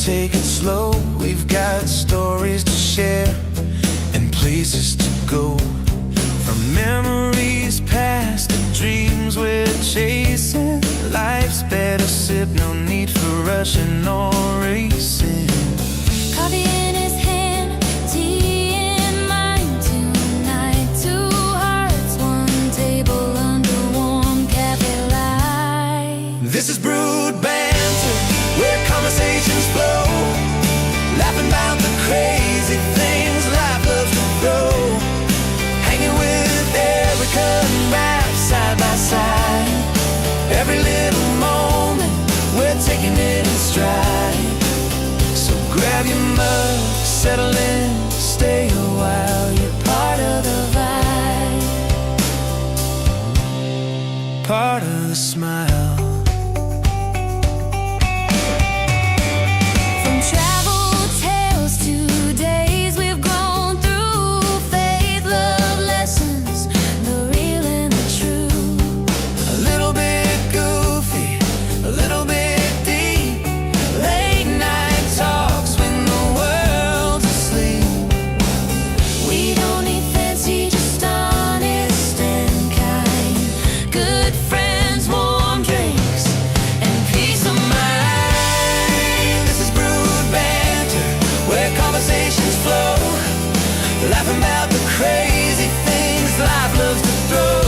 take it slow. We've got stories to share and places to go. From memories past to dreams we're chasing. Life's better sip, no need for rushing or racing. Coffee in his hand, tea in mine tonight. Two hearts, one table under warm cafe light. This is Brewed Banter, where conversations flow, laughing about the crazy things life loves to throw. Hanging with Erica and Ralph side by side. Every little moment, we're taking it in stride. So grab your mug, settle in, stay a while. You're part of the vibe, part of the smile. From travel tales to days we've grown through, faith, love, lessons, the real and the true. A little bit goofy, a little bit deep. Late night talks when the world's asleep. We don't need fancy, just honest and kind. Good friends, warm drinks, and peace of Mind. This is Brewed Banter, where conversations flow, laughing about the crazy things life loves to throw.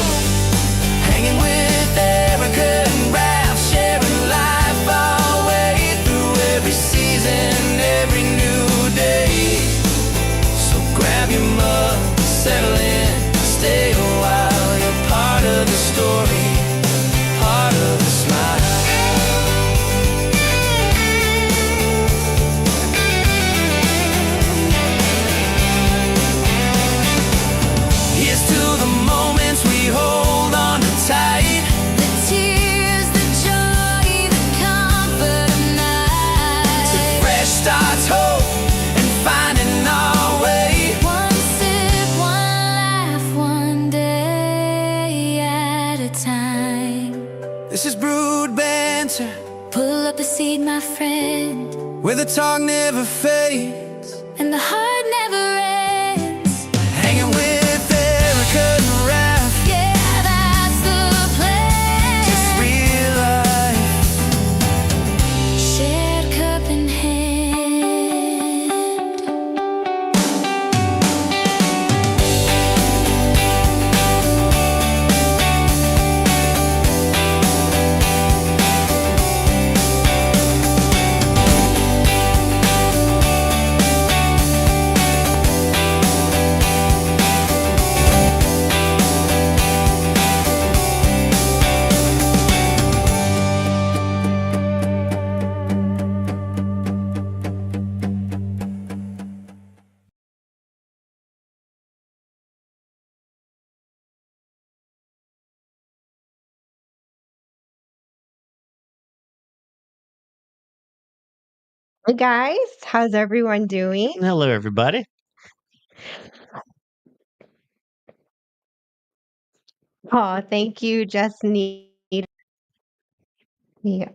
Hanging with Erica and Ralph, sharing life our way through every season, every new day. So grab your mug, settle in, stay a while. You're part of the story, part of the smile. Here's to the moments we hold on tight. the tears, the joy, the comfort of night. Fresh starts, hope, and finding our way. One sip, one laugh, one day at a time. This is Brewed Banter, Pull up a seat, my friend, where the talk never fades. and the heart never ends. Hanging with Erica and Ralph, Yeah, that's the plan. just real life. Shared cup in hand. Hey guys, how's everyone doing? Hello, everybody. Oh, thank you, just need yeah.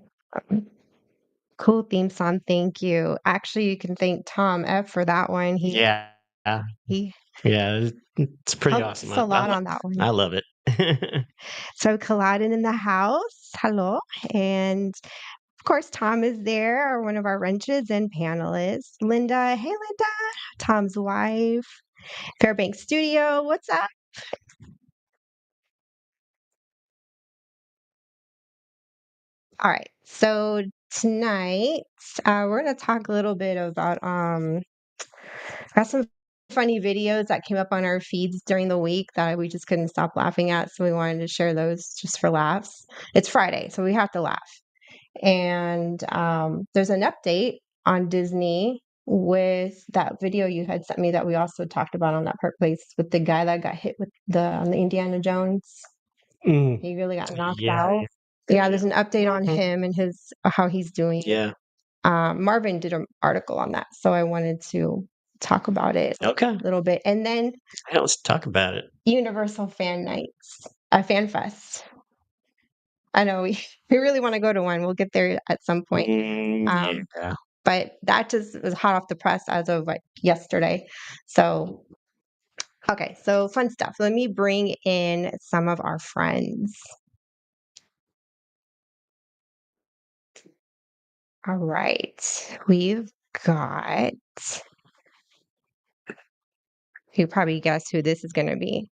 Cool theme song, thank you. Actually, you can thank Tom F for that one. Yeah, He yeah, it's pretty helps awesome. a lot on that one. I love it. So Colliding in the house, hello, and of course Tom is there, one of our wrenches and panelists. Linda, hey Linda, Tom's wife. Fairbanks Studio, what's up? All right, so tonight we're going to talk a little bit about got some funny videos that came up on our feeds during the week that we just couldn't stop laughing at, so we wanted to share those just for laughs. It's Friday, so we have to laugh. And there's an update on Disney with that video you had sent me that we also talked about on that Park Place with the guy that got hit with on the Indiana Jones. Mm, He really got knocked yeah, out. Yeah, there's an update on Mhm. him and his how he's doing. yeah. Marvin did an article on that, so I wanted to talk about it Okay, a little bit. And then yeah, let's talk about it. Universal Fan Nights, Fan Fest. I know we, we really want to go to one. We'll get there at some point. Yeah. but that just was hot off the press as of like yesterday. So, okay, so fun stuff. Let me bring in some of our friends. All right, we've got. You probably guess who this is going to be.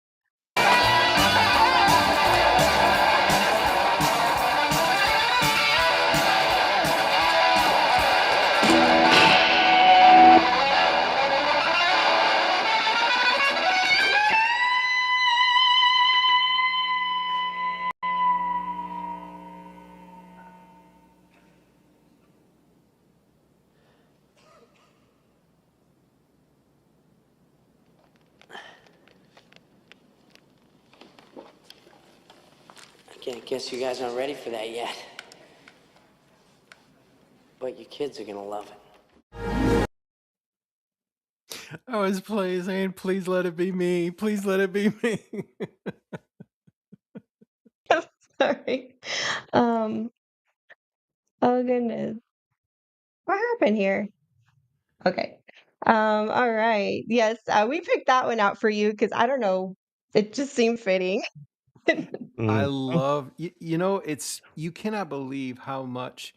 I guess you guys aren't ready for that yet. But your kids are gonna love it. I was saying, please let it be me. Please let it be me. Sorry. Um, oh goodness. What happened here? Okay. All right. Yes, we picked that one out for you because I don't know. It just seemed fitting. I Mm. love, it's, you cannot believe how much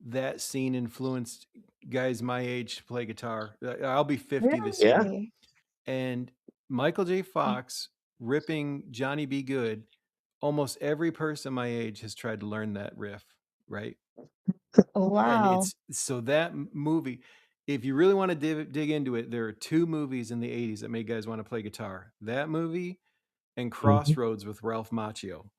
that scene influenced guys my age to play guitar. I'll be 50 this year. Really? And Michael J. Fox ripping Johnny B. Good, almost every person my age has tried to learn that riff, right? Oh, And wow. it's so that movie, if you really want to dig into it, there are two movies in the 80s that made guys want to play guitar. That movie and Mhm. Crossroads with Ralph Macchio.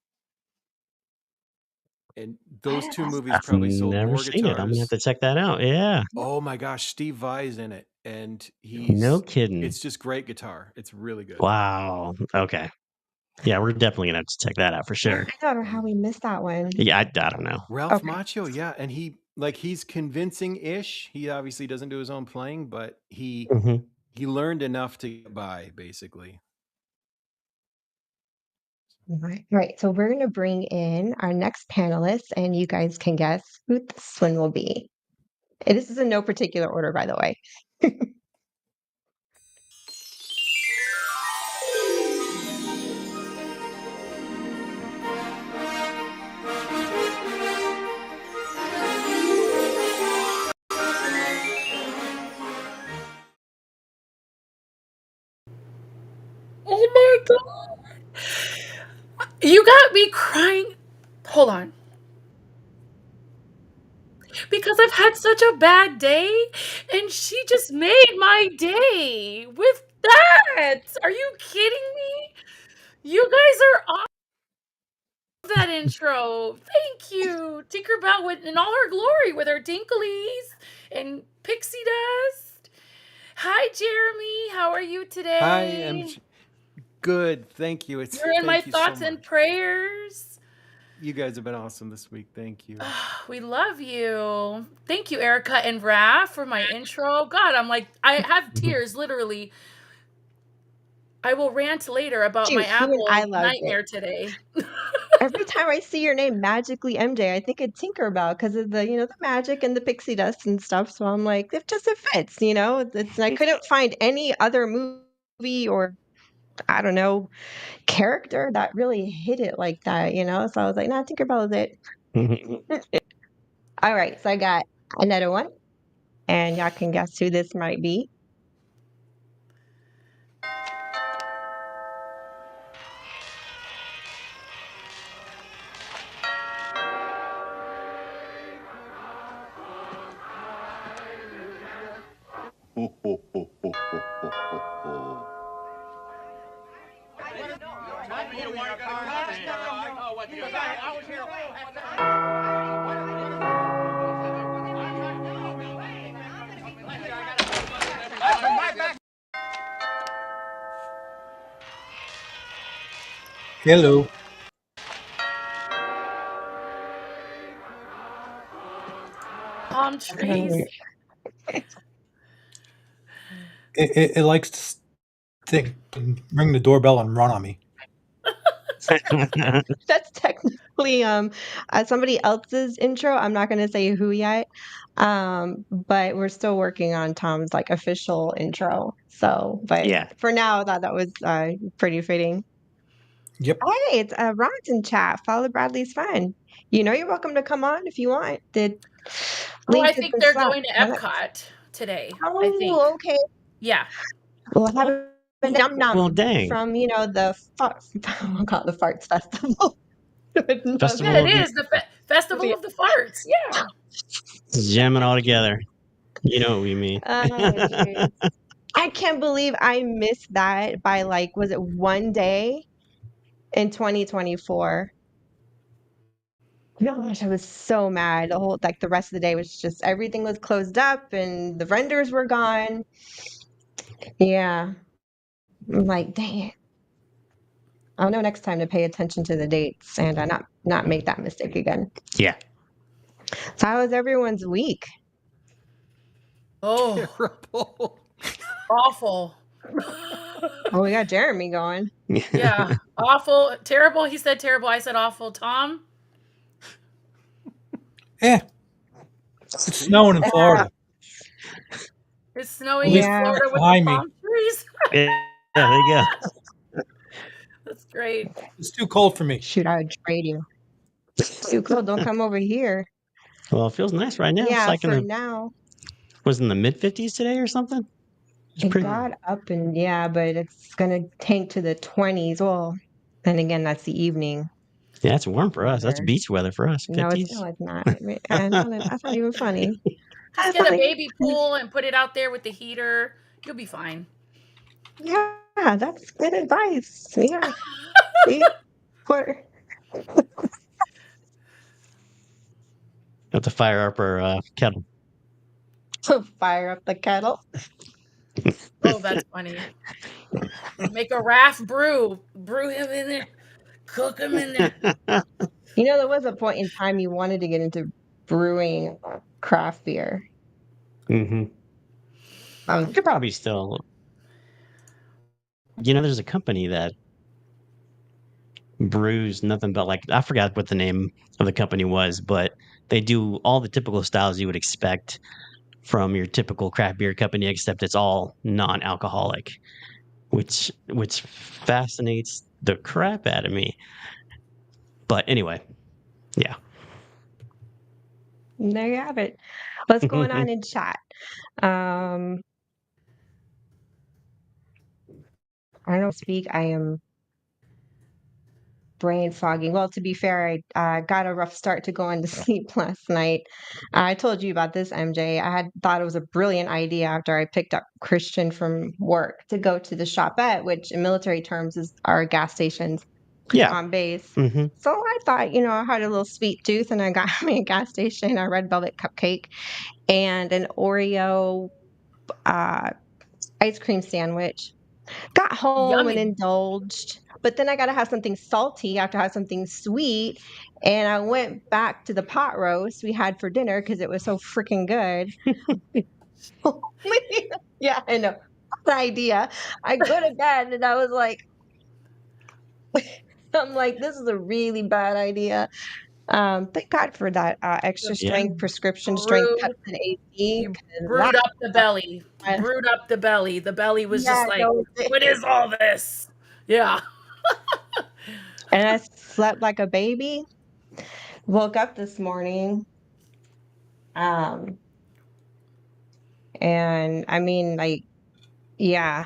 And those two Yes. movies I've probably sold never more seen it. I'm gonna have guitars. to check that out. Yeah. Oh my gosh, Steve Vai's in it, and No kidding. it's just great guitar. It's really good. Wow. Okay. Yeah, we're definitely gonna have to check that out for sure. I don't know how we missed that one. Yeah, I don't know. Ralph Okay. Macchio, yeah, and he's convincing-ish. He obviously doesn't do his own playing, but he Mhm. learned enough to get by, basically. Right. So we're going to bring in our next panelist, and you guys can guess who this one will be. And this is in no particular order, by the way. Oh my god. You got me crying. Hold on. Because I've had such a bad day and she just made my day with that. Are you kidding me? You guys are off that intro. Thank you. Tinkerbell in all her glory with her tinklies and pixie dust. Hi, Jeremy. How are you Hi, today? good. Thank you. You're in my Thank you so thoughts and much. prayers. You guys have been awesome this week. Thank you. We love you. Thank you, Erica and Raph, for my intro. God, I have Mhm. tears, literally. I will rant later about my Shoot, even I Apple loved it. nightmare today. Every time I see your name, Magically MJ, I think of Tinkerbell because of the magic and the pixie dust and stuff. So I'm like, it fits, I couldn't find any other movie or I don't know character that really hit it like that. So I was like, nah, Tinkerbell is it. All right, so I got another one, and y'all can guess who this might be. Hello. Palm Um, trees. It likes to think, ring the doorbell and run on me. That's technical. actually somebody else's intro. I'm not going to say who yet, but we're still working on Tom's like official intro. So, but Yeah. for now, I thought that was pretty fitting. Yep. Hey, it's Ron's in chat. Follow Bradley's friend. You know, you're welcome to come on if you want. The Oh, I link is think the they're slot. going to Epcot today. I think. Oh, okay. Yeah. Well, have a num Well, num dang. from the I'll call it the Farts Festival. Festival Yeah, it of is the Festival of the Farts. Yeah. jamming all together. You know what we mean. Oh, jeez. I can't believe I missed that by like, was it one day in 2024? Gosh, I was so mad. Like the rest of the day was just everything was closed up and the vendors were gone. Yeah. I'm like, dang it. I'll know next time to pay attention to the dates and not make that mistake again. Yeah. So how was everyone's week? Oh, Terrible. awful. Oh, we got Jeremy going. Yeah. Awful. Terrible. He said terrible. I said awful. Tom? Yeah. It's snowing in Florida. It's At snowing in least Yeah. Florida with the behind me. palm trees. Yeah, there you go. That's great. It's too cold for me. Shoot, I would trade you. Too cool. Don't come over here. Well, it feels nice right now. It's Yeah, like for now. was in the mid 50s today or something. It's It pretty. got up and yeah, but it's gonna tank to the 20s. Well, then again, that's the evening Yeah, it's warm for us. That's weather. beach weather for us. No, 50s. it's not. That's not even funny. Just That's get not a even baby pool and put it out there with the heater. You'll be fine. Yeah, that's good advice. Yeah. See? What? Have to fire up our kettle. Fire up the kettle. Oh, that's funny. Make a raft brew. Brew him in there. Cook him in there. You know, there was a point in time you wanted to get into brewing craft beer. Mm-hmm. You could probably still. You know, there's a company that brews nothing but like I forgot what the name of the company was, but they do all the typical styles you would expect from your typical craft beer company, except it's all non-alcoholic, which fascinates the crap out of me. But anyway, yeah. There you have it. What's going on in chat? I don't know. Speak. I am brain fogging. Well, to be fair, I got a rough start to going to sleep last night. I told you about this, MJ. I had thought it was a brilliant idea after I picked up Christian from work to go to the shopette, which in military terms is our gas stations Yeah. on base. Mm-hmm. So I thought, I had a little sweet tooth and I got me a gas station, a red velvet cupcake, and an Oreo ice cream sandwich. Got home and Yummy. indulged, but then I gotta have something salty after I have something sweet. And I went back to the pot roast we had for dinner because it was so freaking good. Yeah, I know. The idea. I go to bed and I was like, I'm like, this is a really bad idea. Thank God for that extra strength, prescription strength Brewed. Pepsin AD. You 'Cause brewed up the belly. uh, Brewed up the belly. The belly was yeah, just like, no, what is all this? Yeah. and I slept like a baby. Woke up this morning. Um, and I mean, like, yeah,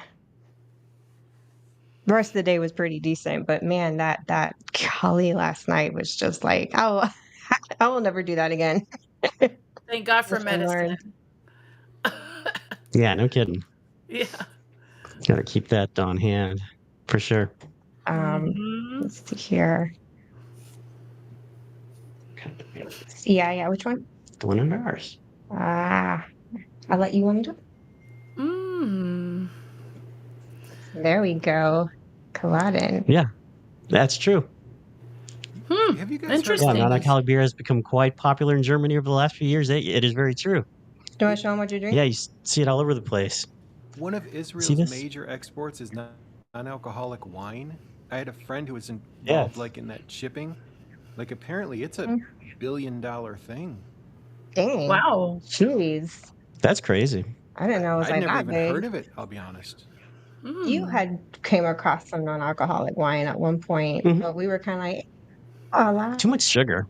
the rest of the day was pretty decent, but man, that golly last night was just like, oh, I will never do that again. Thank God for Lesson learned. medicine. Yeah, no kidding. Yeah. Got to keep that on hand for sure. Mhm. Let's see here. Yeah, which one? The one under ours. I'll let you want to do it. Mm. There we go. Kaladin. Yeah, that's true. Have you guys heard Interesting. about Yeah, this? non-alcoholic beer has become quite popular in Germany over the last few years. It is very true. Do you want to show them what you're doing? Yeah, you see it all over the place. One of See Israel's this? major exports is non-alcoholic wine. I had a friend who was involved Yeah. like in that shipping. Like apparently it's a Mm, billion-dollar thing. dang. Wow. Jeez. That's crazy. I didn't know it was I'd like never that even big. heard of it, I'll be honest. You Mm. had came across some non-alcoholic wine at one point, Mhm. but we were kind of like, oh, Too much sugar.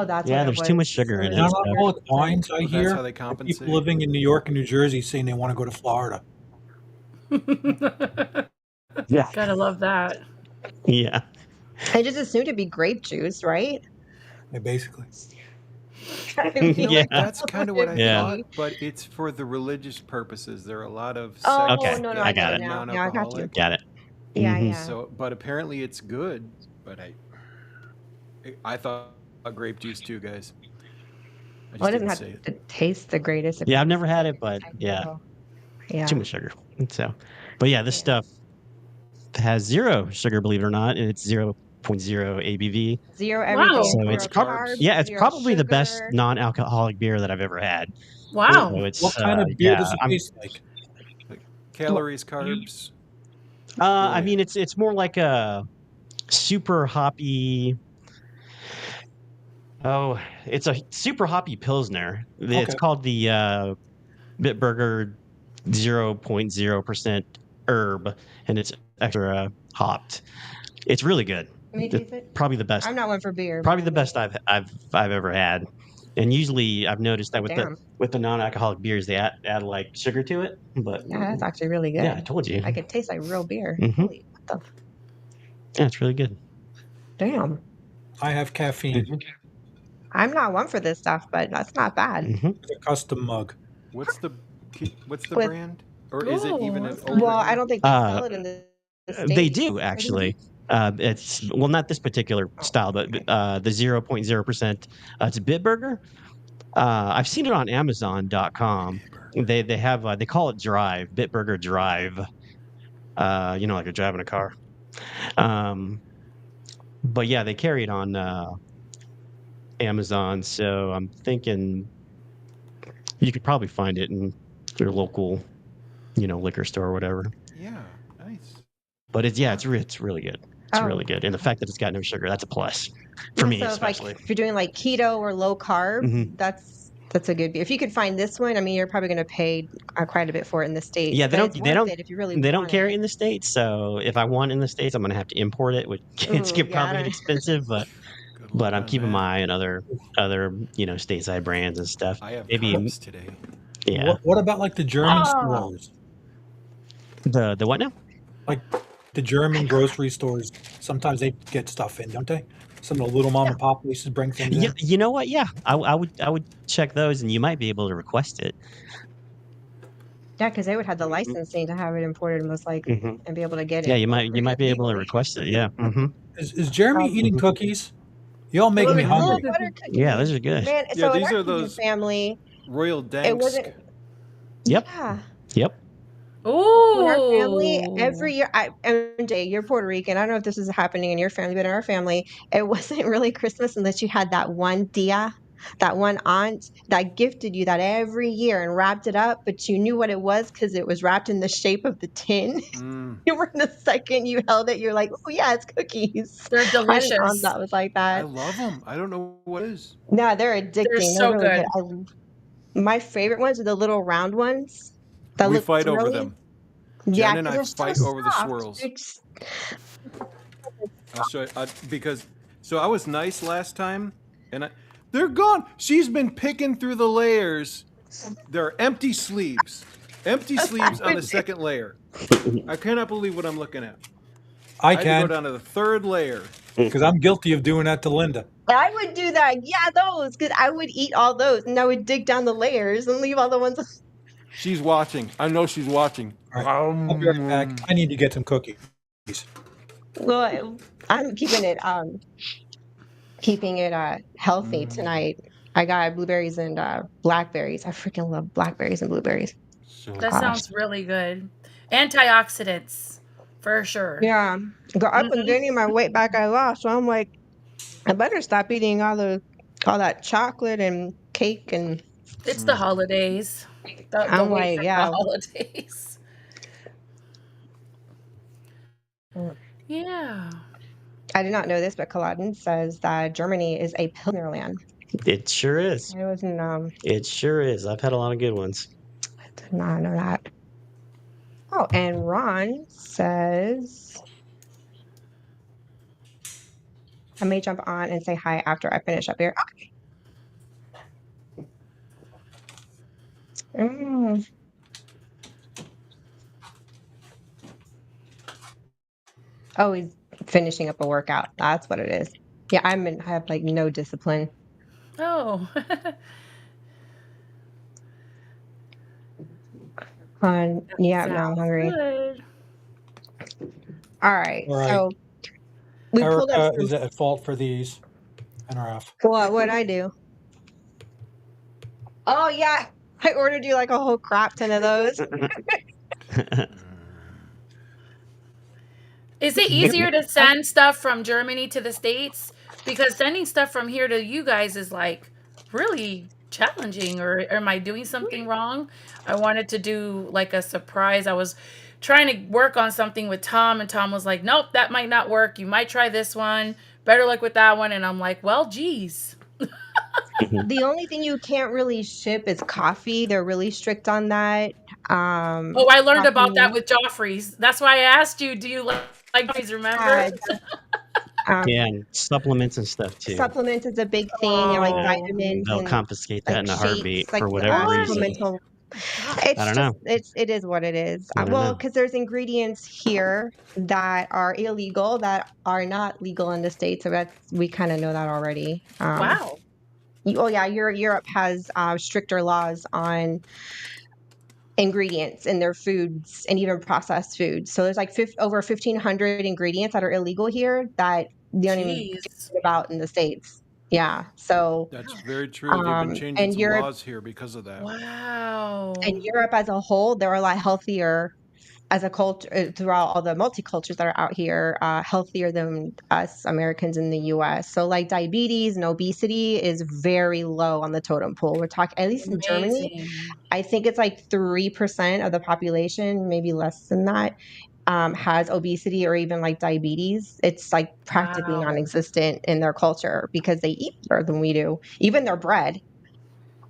that's what Yeah, it there's too was. much sugar It in was it and stuff. Non-alcoholic 100%. wines, I Oh, that's how hear, they are people compensate? living in New York and New Jersey saying they want to go to Florida. Yeah. Gotta love that. Yeah. I just assumed it'd be grape juice, right? Yeah, basically. I You know mean, Yeah. what? That's kind of what it'd I Yeah. thought, be. but it's for the religious purposes. There are a lot of Oh, sects Okay. no, no, that I I get got it are it. now. Now I got you. non-alcoholic. Got it. Yeah, Hmm. yeah. So, but apparently it's good. But I thought grape juice too, guys. I Well, just it doesn't didn't have say it. to taste the greatest if Yeah, it's I've never had it, acidic but type yeah, deal. too Yeah, much sugar. So, but yeah, this yeah. stuff has zero sugar, believe it or not, and it's 0.0 ABV. Zero everything. Wow. No So it's Zero carbs. carbs, yeah, it's zero probably the best sugar. non-alcoholic beer that I've ever had. Wait, Wow. So what it's kind of beer yeah, does it I'm taste like? Like Well, calories, carbs. I Really? mean it's more like a super hoppy. Oh, it's a super hoppy pilsner. It's Okay. called the Bitburger 0.0% herb, and it's extra hopped. It's really good. let me It's taste it. probably the best I'm not one for beer, but probably I the mean, best I've ever had. And usually I've noticed that oh, damn. with the non-alcoholic beers they add like sugar to it, but Yeah, that's actually really yeah, I good. told you. I could taste like real beer. Hmm. Holy, what the Yeah, it's really good. damn. I have caffeine. Hmm. I'm not one for this stuff, but that's not bad. Hmm. It's a custom mug. What's the what's the With brand? Or is it Ooh, even that's over well, nice. I here? don't think they Uh, sell it in the they States. do Or do they? actually. It's well, not this particular Oh, style, but okay. the 0.0%. It's Bitburger. I've seen it on Amazon.com. They have they call it Drive Bitburger Drive. Like you're driving a car. Um, but yeah, they carry it on Amazon. So I'm thinking you could probably find it in your local, liquor store or whatever. Yeah, nice. But Huh. it's really good. It's Oh, really good, and the fact that it's got no sugar, that's a plus for yeah. me So especially. if you're doing like keto or low carb, Hmm. that's a good beer. If you could find this one, I mean, you're probably going to pay quite a bit for it in the States, Yeah, but it's worth it if you really they don't want carry it. it in the states. So if I want in the states, I'm gonna have to import it, which it's Ooh, yeah, I probably get don't. expensive. Good But luck I'm on keeping that. my eye on other stateside brands and stuff. I have Maybe carbs today. yeah. What about like the German Oh, stores? The what now? Like the German grocery stores, sometimes they get stuff in, don't they? Some of the little mom yeah, and pop places bring things Yeah, in. you know what? Yeah, I would check those, and you might be able to request it. yeah, because they would have the Hmm. licensing to have it imported most likely Hmm. and be able to get Yeah, it you might be able to legally. request it. Yeah. Hmm. Is Jeremy eating Hmm. cookies? Y'all The making me little hungry. butter Yeah, cookies, those are good. man. Yeah, So in these our are Cuban those family, Royal it Dansk. wasn't. Yep. Yeah, Yep. in our family, Ooh. every year, MJ, you're Puerto Rican. I don't know if this is happening in your family, but in our family, it wasn't really Christmas unless you had that one tia, that one aunt that gifted you that every year and wrapped it up, but you knew what it was because it was wrapped in the shape of the tin. Mm, You were the second you held it, you're like, oh yeah, it's cookies. They're I had an aunt delicious. that was like I that. love them. I don't know what it is. No, they're They're addicting. They're so really good. good. My favorite ones are the little round ones that We look fight over swirly. them. Yeah, Jen and because I they're so fight over the soft. swirls. They're just I'll show you because so I was nice last time, and they're gone. She's been picking through the layers. There are empty that's how I sleeves on the would do. second layer. I cannot believe what I'm looking at. I I had to go can, down to the third layer. because I'm guilty of doing that to Linda. I would do that. Yeah, those, because I would eat all those and I would dig down the layers and leave all the ones. She's watching. I know she's watching. All right, I'll be right back. I need to get some cookies. Well, I'm keeping it healthy tonight. I got blueberries and blackberries. I freaking love blackberries and blueberries. So That Gosh. sounds really good. Antioxidants, for sure. Yeah. Girl, I've been Hmm. gaining my weight back I lost, so I'm like, I better stop eating all that chocolate and cake and It's the holidays. The I'm weight like, from the yeah. holidays. Mm. Yeah. I did not know this, but Culloden says that Germany is a Pilsner land. It sure is. I wasn't It sure is. I've had a lot of good ones. did not know that. Oh, and Ron says I may jump on and say hi after I finish up here. Okay. Oh, he's finishing up a workout. That's what it is. Yeah, I have like no discipline. Oh. Yeah, now I'm Sounds hungry. good. All right, All right. so we pulled up Erica some. is at fault for these NRF. What I do? Oh yeah, I ordered you like a whole crap ton of those. Is it easier to send stuff from Germany to the States? Because sending stuff from here to you guys is like really challenging, or am I doing something wrong? I wanted to do like a surprise. I was trying to work on something with Tom, and Tom was like, nope, that might not work. You might try this one. Better luck with that one. And I'm like, well, geez. The only thing you can't really ship is coffee. They're really strict on that. Oh, I learned about that Coffee. with Joffrey's. That's why I asked you, do you like Joffrey's, remember? Yeah, um, Yeah, and supplements and stuff too. supplements is a big thing, and like Oh, vitamins They'll and confiscate that like in a shakes, heartbeat like for whatever what? reason. supplemental. I It's don't just know. it is what it is. I don't Well, know. because there's ingredients here that are illegal that are not legal in the States. So that's we kind of know that already. Wow. Oh yeah, Europe has stricter laws on ingredients in their foods and even processed foods. So there's like over 1,500 ingredients that are illegal here that you don't even Jeez. hear about in the States. Yeah. So That's very true. They've been changing and some Europe laws here because of that. and Wow. Europe as a whole, they're a lot healthier as a culture throughout all the multicultures that are out here, healthier than us Americans in the US. So like diabetes and obesity is very low on the totem pole. We're talking at least in Germany, Amazing. I think it's like 3% of the population, maybe less than that, has obesity or even like diabetes. It's like practically Wow. non-existent in their culture because they eat better than we do. Even their breads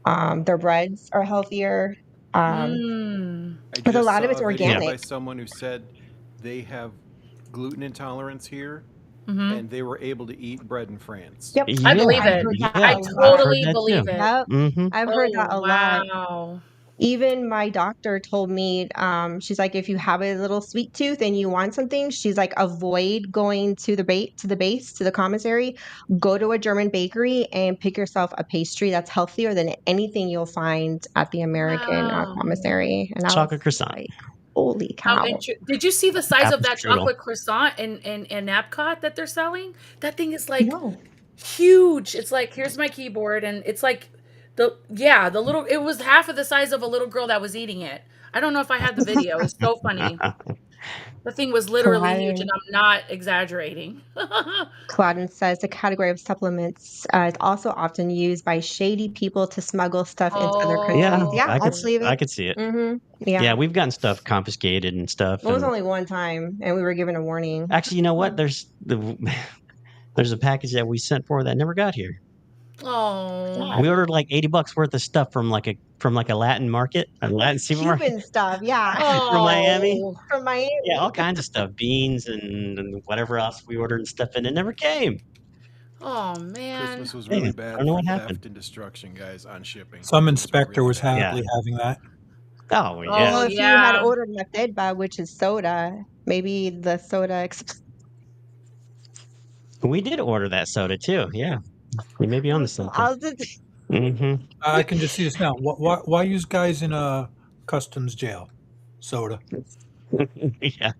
are healthier. Um, Mm. I but a just lot of saw it's a video Yeah. organic. by someone who said they have gluten intolerance here Mhm. and they were able to eat bread in France. Yep, I Yeah. believe I've it. heard that Yeah. I a I've lot. heard totally that too. believe it. Yep, Hmm. I've heard that Oh, a lot. wow. Even my doctor told me, she's like, if you have a little sweet tooth and you want something, she's like, avoid going to the base, to the commissary. Go to a German bakery and pick yourself a pastry that's healthier than anything you'll find at the American Wow. commissary. And I was Chocolate croissant. like, holy How cow. did you see the size of Apple that strudel. chocolate croissant in Epcot that they're selling? That thing is like No. huge. It's like, here's my keyboard, and it's like the little, it was half of the size of a little girl that was eating it. I don't know if I had the video. It's so funny. The thing was literally huge, and Claudin, I'm not exaggerating. Claudin says the category of supplements is also often used by shady people to smuggle stuff into other Yeah. countries. Yeah, I Oh, believe I it. could see it. Yeah. Yeah, we've gotten stuff confiscated and stuff. It was And only one time, and we were given a warning. actually, you know what? There's a package that we sent for that never got here. oh, We ordered like $80 worth of stuff from like a Latin market, a Latin supermarket Cuban stuff, yeah, from Miami. oh, from Yeah, Miami. all kinds of stuff, beans and whatever else we ordered and stuff, and it never came. oh, man. Christmas was Hey, really I bad don't know for what happened. theft and destruction, guys, on shipping. Some It was inspector really was bad. Yeah. happily having that. Oh yeah. Oh, Well, if you had yeah. ordered Matedba, which is soda, maybe the soda. We did order that soda too. Yeah, you may be on to something. I'll just, Mm-hmm. I can just see this now. Why use guys in a customs jail? Soda. Yeah.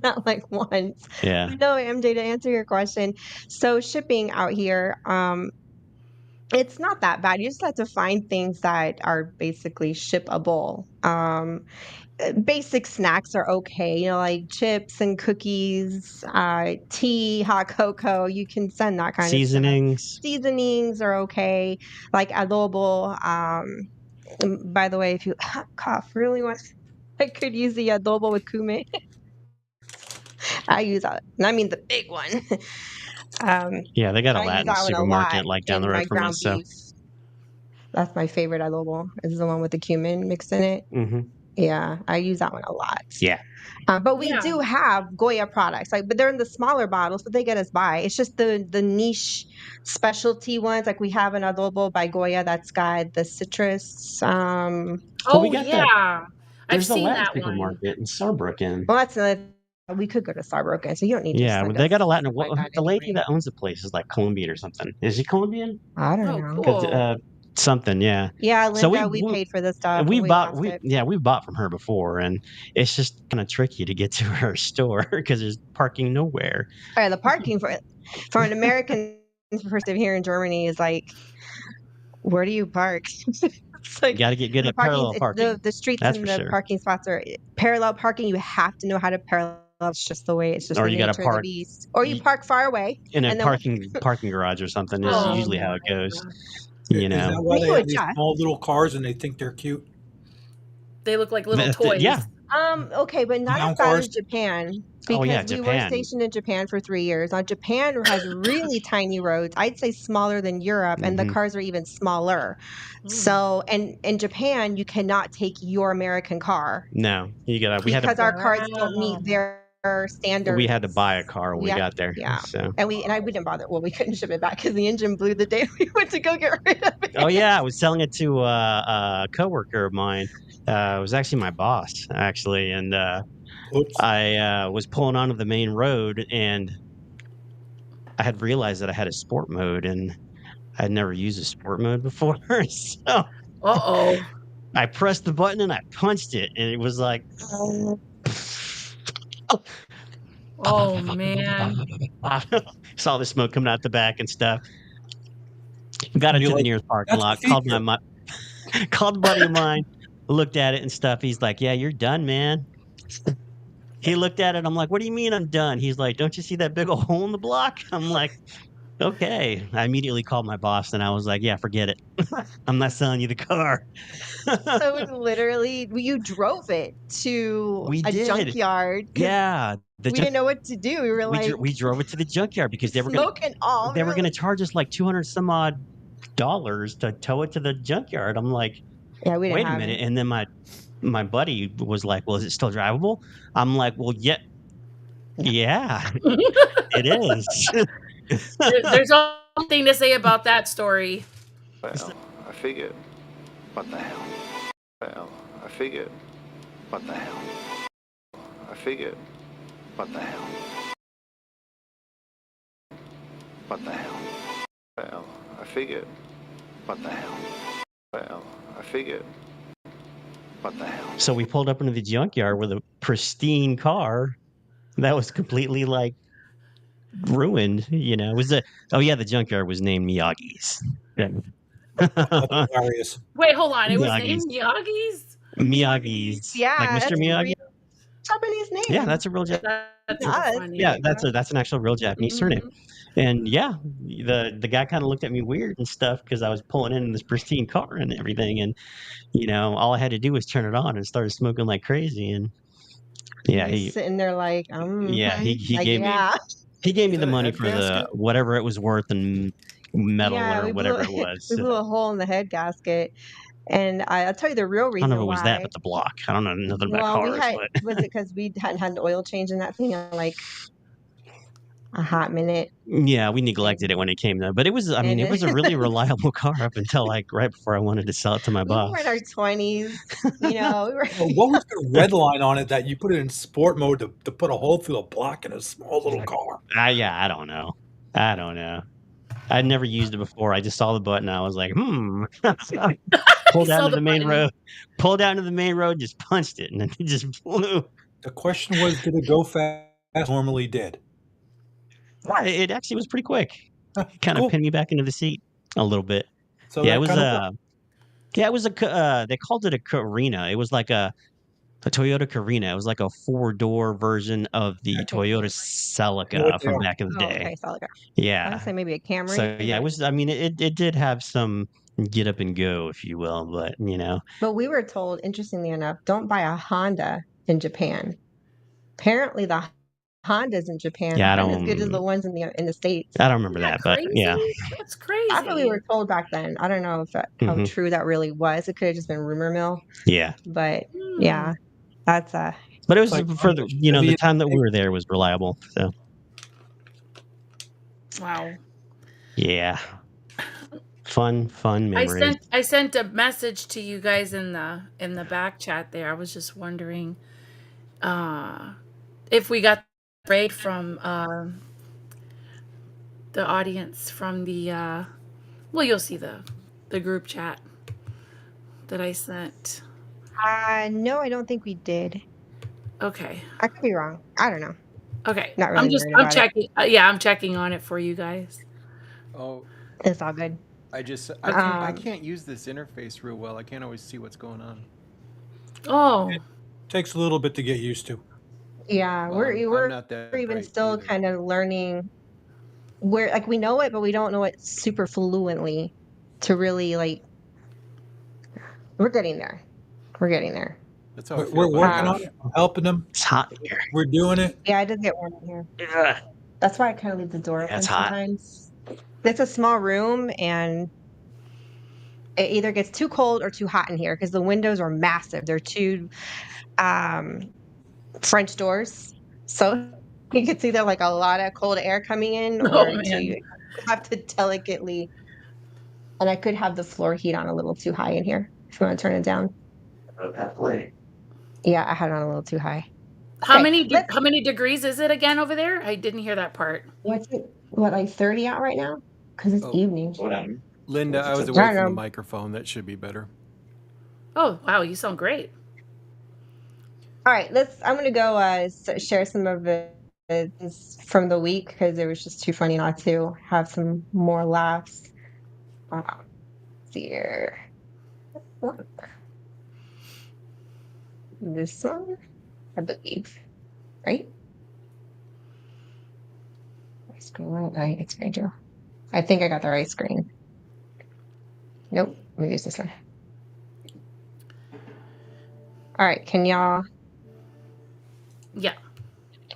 not like once. Yeah. But no, MJ, to answer your question, so shipping out here, it's not that bad. You just have to find things that are basically shippable. Basic snacks are okay, like chips and cookies, tea, hot cocoa. You can send that kind of stuff. Seasonings. Seasonings are okay, like adobo. By the way, if you cough really want, I could use the adobo with cumin. I use that. And I mean the big one. Yeah, they got a I use Latin that one a lot supermarket like down the in road my from ground us. So, beef. That's my favorite adobo. Is the one with the cumin mixed in it. hmm Yeah, I use that one a lot. yeah, But we Yeah. do have Goya products, like, but they're in the smaller bottles, but they get us by. It's just the niche specialty ones, like we have an adobo by Goya that's got the citrus. well, we Oh got that. yeah. I've There's a seen Latin that one. supermarket in Saarbrücken. Well, that's another. We could go to Starbucks, so you don't need to Yeah, send they us got a Latin. stuff like Well, that the lady anyway. that owns the place is like Colombian or something. Is she Colombian? I don't Oh, know. Cause cool. something, yeah. Yeah, So Linda, we paid for the stuff and we we bought lost it. we've bought from her before, and it's just kind of tricky to get to her store because there's parking nowhere. All right, the parking for an American person here in Germany is like, where do you park? It's You like got to get good the at parallel the parking. the streets That's and for the sure. parking spots are parallel parking. You have to know how to parallel. It's just the way. It's just Or the you got to nature of the park beast. Or you y- park far away, in a and then parking garage or something. Is Oh usually my how it goes. god. You Is know. that I why mean, they you have these adjust. small little cars and they think they're cute? They look like little Yeah. toys. Okay, but not as Clown bad as cars? Japan Oh yeah, because we were Japan. stationed in Japan for 3 years. Now, Japan has really tiny roads. I'd say smaller than Europe, and the hmm cars are even smaller. Mm. So, and in Japan, you cannot take your American car No, you got to. because our cars don't meet Wow. their We standards. had to buy a car when We we have, got there. yeah. So. We didn't bother. Well, we couldn't ship it back because the engine blew the day we went to go get rid of Oh it. yeah, I was selling it to a coworker of mine. It was actually my boss, actually, and Oops. I was pulling onto the main road, and I had realized that I had a sport mode, and I'd never used a sport mode before. So Uh-oh. I pressed the button and I punched it, and it was like, Oh man. saw the smoke coming out the back and stuff. Got And it you're to the like, nearest parking that's the lot. Called feature. called a buddy of mine, looked at it and stuff. He's like, "Yeah, you're done, man." He looked at it. I'm like, "What do you mean I'm done?" He's like, "Don't you see that big old hole in the block?" I'm like, "Okay." I immediately called my boss and I was like, "Yeah, forget it. I'm not selling you the car." So it literally, you drove it to We a did. junkyard because Yeah, we didn't know what to do. We were like, we drove it to the junkyard because smoke and all. We they were were gonna like, charge us like 200 some odd dollars to tow it to the junkyard. I'm like, yeah, we didn't "Wait a have minute." it. And then my buddy was like, "Well, is it still drivable?" I'm like, "Well, yeah, yeah, it is." There's one thing to say about that story. Well, I figured. What the hell? Well, I figured. What the hell? I figured. What the hell? What the hell? Well, I figured. What the hell? Well, I figured. What the hell? So we pulled up into the junkyard with a pristine car that was completely like ruined. It was oh yeah, the junkyard was named Miyagi's. Yeah. That's hilarious. Wait, hold on. It was Miyagi's. named Miyagi's? Miyagi's, like Yeah, Mr. that's a Miyagi. real Japanese Yeah, name. that's a real That's so Us. yeah, funny. that's an actual real Japanese surname. Mhm. And yeah, the guy kind of looked at me weird and stuff because I was pulling in this pristine car and everything, and all I had to do was turn it on and started smoking like crazy. And yeah, Just sitting there like, he like, gave me yeah. the Is that a money head for the gasket? whatever it was worth in metal Yeah, or whatever it was. we So, blew a hole in the head gasket. And I'll tell you the real I don't know reason if it was that, why. but the block. I don't know nothing about Well, cars, but was it because we hadn't had an oil change in that thing in like a hot minute? yeah, we neglected And, it when it came though. But it was, I mean, and it was a really reliable car up until like right before I wanted to sell it to my we were boss. in our 20s, we were. Well, what was the red line on it that you put it in sport mode to put a hole through a block in a small little car? Yeah, I don't know. I don't know. I'd never used it before. I just saw the button. I was like, You pulled down saw to the the main button. road, pulled down to the main road, just punched it, and then it just flew. The question was, did it go fast? As it normally did. It actually was pretty quick. Huh, It kind of cool. pinned me back into the seat a little bit. So Yeah, it that was kind of worked. yeah, it was they called it a Carina. It was like a Toyota Carina. It was like a four-door version of the Toyota I know what Celica they from are. back in the Oh, day. okay, solid. I Yeah. would say maybe a So Camry, yeah, it but was. I mean, it did have some get up and go, if you will, but we were told, interestingly enough, don't buy a Honda in Japan. Apparently, the Hondas in Japan Yeah, aren't as good as the ones in the States. I don't remember Isn't that that, but yeah. crazy? That's That's what we were crazy. told back then. I don't know if how Hmm. true that really was. It could have just been rumor mill, Yeah. but Hmm. yeah, that's But it It's was like for the, Honda should the be time that we were there was reliable. So Wow. yeah. Fun I memories. sent I sent a message to you guys in the back chat there. I was just wondering uh if we got raid from the audience from the well, you'll see the group chat that I sent. no, I don't think we did. Okay. I could be wrong. I don't know. Okay. Not really worried I'm about it. checking yeah, I'm checking on it for you guys. Oh, It's all good. Okay. I can't use this interface real well. I can't always see what's going on. Oh. takes a little bit to get used to. Yeah, Well, I'm we're not that even bright still either. kind of learning where like we know it, but we don't know it super fluently to really like we're getting there. We're getting there. That's how I We're feel about working on Um, English. it. I'm helping them. It's hot in here. We're doing it. yeah, I did get one in here. Ugh. That's why I kind of leave the door Yeah, open it's hot. sometimes. It's a small room and it either gets too cold or too hot in here because the windows are massive. They're two um French doors. So you can see there like a lot of cold air coming in Oh or to you man. have to delicately and I could have the floor heat on a little too high in here if you want to turn it down. Yeah, I had it on a little too high. Okay, let's How many degrees is it again over there? I didn't hear that part. what's it what like 30 out right now? Because it's Oh, evening. Linda, I was I away don't from the know. microphone. That should be better. Oh, wow, you sound great. All right, I'm gonna go share some of the things from the week because it was just too funny not to have some more laughs. Let's see here. This one, I believe, right? Screen, right, it's Rachel. I think I got the right screen. Nope, let me use this one. All right, can y'all? Yeah.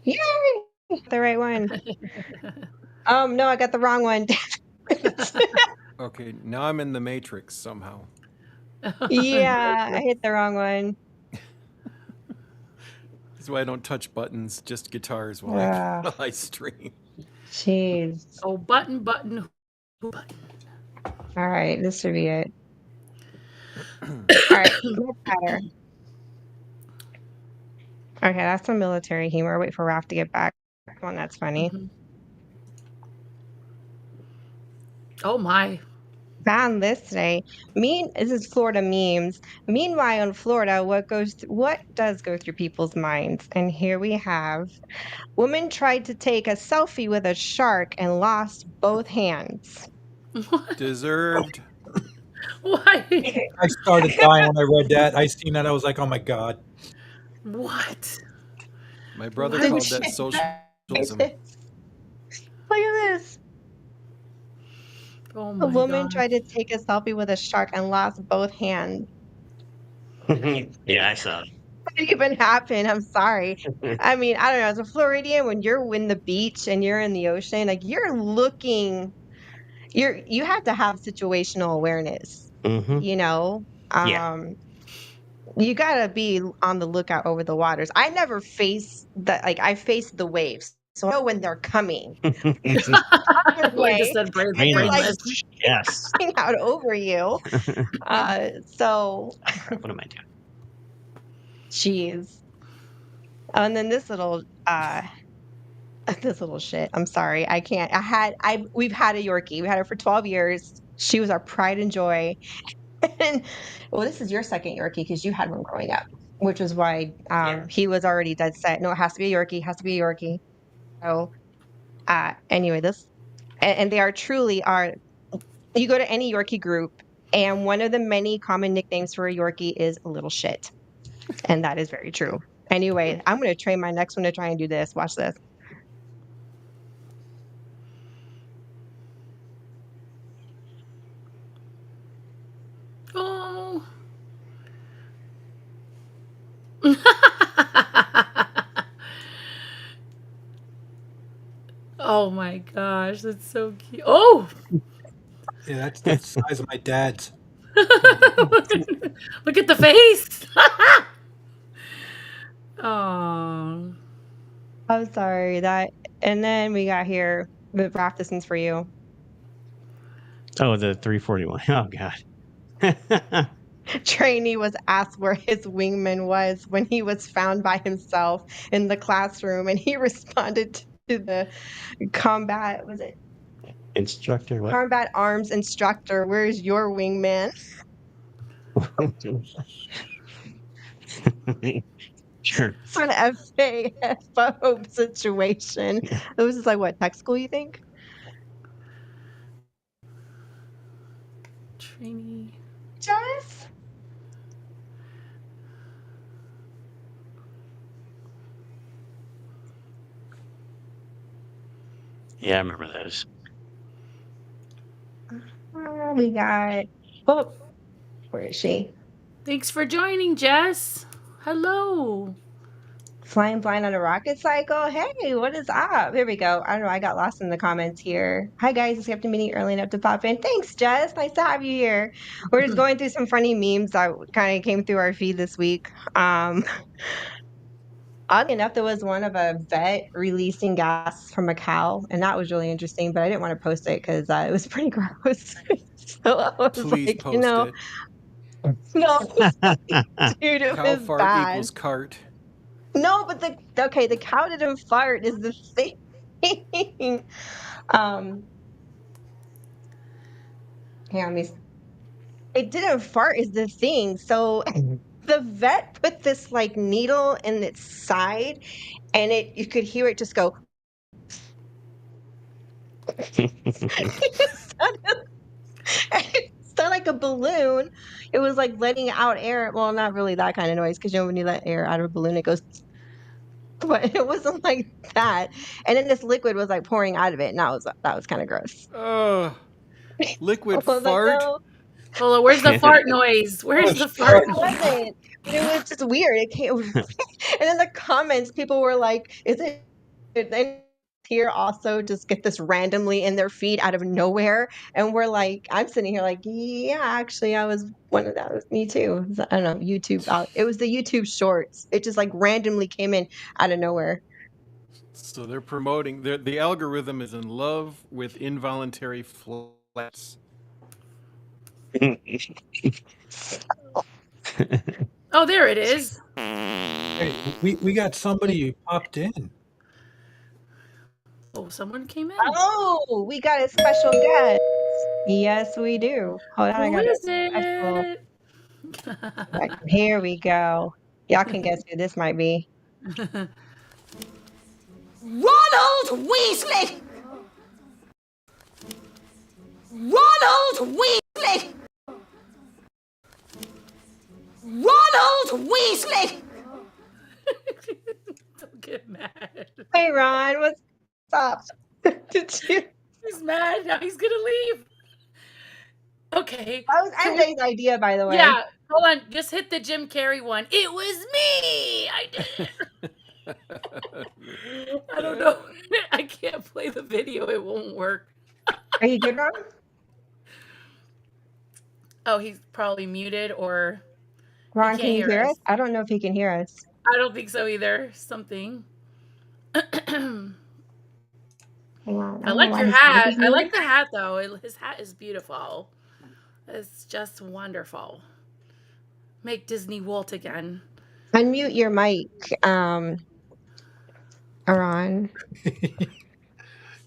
Yay! The right one. No, I got the wrong one. Okay, now I'm in the matrix somehow. Yeah, I hit the wrong one. That's why I don't touch buttons, just guitars while I Ah, while I stream. jeez. Oh, button. Button. All right, this should be it. All right, much better. Okay, that's some military humor. Wait for Raph to get back. Come on, that's funny. Mhm. Oh my. Found this today. This is Florida memes. Meanwhile, in Florida, what does go through people's minds? And here we have woman tried to take a selfie with a shark and lost both hands. What? Deserved. Why? I started dying when I read that. I seen that. I was like, oh my God. What? My brother Why Did would called you that she? guys socialism. this? Look at this. Oh A my woman gosh. tried to take a selfie with a shark and lost both hands. Yeah, I saw What even happened? I'm sorry. it. I mean, I don't know. As a Floridian, when you're in the beach and you're in the ocean, like you have to have situational awareness, Hmm. you know? Yeah. Um, you gotta be on the lookout over the waters. I never face I face the waves. So I know when they're coming. Other Linda way, said and they're like brainless. Yes. coming out over you. So Oh, crap. What am I doing? geez. And then this little shit. I'm sorry. I can't. We've had a Yorkie. We had her for 12 years. She was our pride and joy. And well, this is your second Yorkie because you had one growing up, which is why he was already dead set. No, it has to be a Yorkie, has to be a Yorkie. So anyway, and they are truly are you go to any Yorkie group and one of the many common nicknames for a Yorkie is little shit. And that is very true. Anyway, I'm gonna train my next one to try and do this. Watch this. Oh. Oh my gosh, that's so cute. Oh, Yeah, that's the size of my dad's. look at the face. Oh, I'm sorry that. And then we got here. The Raph, this one's for you. Oh, the 341. Oh god. Trainee was asked where his wingman was when he was found by himself in the classroom, and he responded to the combat. Was it Instructor, what? combat arms instructor? Where's your wingman? Sure. Sort of FAFO situation. It was just like what tech school? You think? trainee. Jess? Yeah, I remember those. We got. Oh, where is she? Thanks for joining, Jess. Hello. Flying blind on a rocket cycle. Hey, what is up? Here we go. I don't know. I got lost in the comments here. Hi guys, it's Captain Meeting early enough to pop in. Thanks, Jess. Nice to have you here. We're just going through some funny memes that kind of came through our feed this week. Oddly enough, there was one of a vet releasing gas from a cow, and that was really interesting. But I didn't want to post it because it was pretty gross. So I was Please like, post it. no, dude, it Cow was fart bad. equals cart. No, but the cow didn't fart is the thing. Um, Here, it didn't fart is the thing. So the vet put this like needle in its side, and you could hear it just go. It sounded, it sounded like a balloon. It was like letting out air. Well, not really that kind of noise because when you let air out of a balloon, it goes. But it wasn't like that. And then this liquid was like pouring out of it, and that was kind of gross. Ugh. I Liquid was like, fart? no. Hold on, where's the fart noise? Where's the fart It noise? wasn't. But it was just weird. It came, and in the comments, people were like, "Is it?" And here also just get this randomly in their feed out of nowhere, and we're like, I'm sitting here like, yeah, actually, I was one of that. Was me too. I don't know YouTube. It was the YouTube Shorts. It just like randomly came in out of nowhere. So they're promoting, the algorithm is in love with involuntary flats. Oh, there it is. Hey, we got somebody who popped in. Oh, someone came in. Oh, we got a special guest. Yes, we do. Hold on, I Who got a is special. it? Right, here we go. Y'all can guess who this might be. Ronald Weasley! Ronald Weasley! Ronald Weasley! Don't get mad. Hey, Ron, what's up? Did you? He's mad. Now he's gonna leave. Okay. That was Can we- MJ's idea, by the way. Yeah. Hold on. Just hit the Jim Carrey one. It was me. I did it. I don't know. I can't play the video. It won't work. Are you good, Ron? Oh, he's probably muted or Ron, can't can you hear hear us. us? I don't know if he can hear us. I don't think so either. Something. Hang on. I don't know like why your his mic hat. is I like muted. the hat though. His hat is beautiful. It's just wonderful. Make Disney Walt again. Unmute your mic, Ron.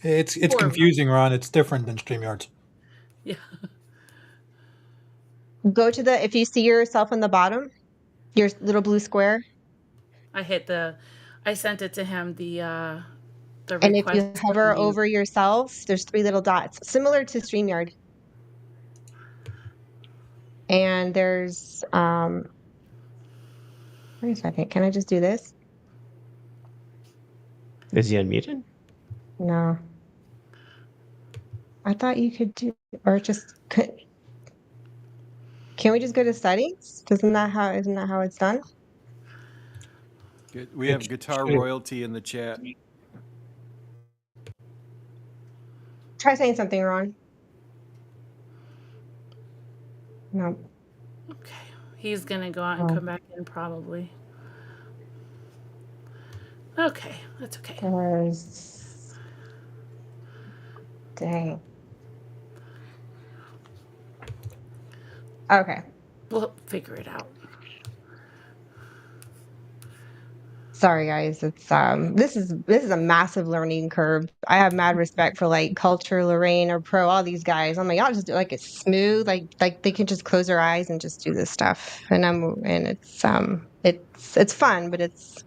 It's Poor confusing, Ron. It's different than StreamYards. Yeah. Go to if you see yourself on the bottom, your little blue square, I sent it to him the and if request you to hover mute. over yourself, there's 3 little dots, similar to StreamYard. And there's, wait a second, can I just do this? Is he unmuted? No. I thought you could do, or just, can we just go to settings? Isn't that how it's done? We have guitar royalty in the chat. Try saying something wrong. No. Okay. He's gonna go out and Oh, come back in probably. Okay, that's okay. there's dang. Okay. We'll figure it out. Sorry guys. It's this is a massive learning curve. I have mad respect for like Culture, Lorraine, or Pro, all these guys. I'm like, y'all just do like it's smooth, like they can just close their eyes and just do this stuff. And it's fun, but it's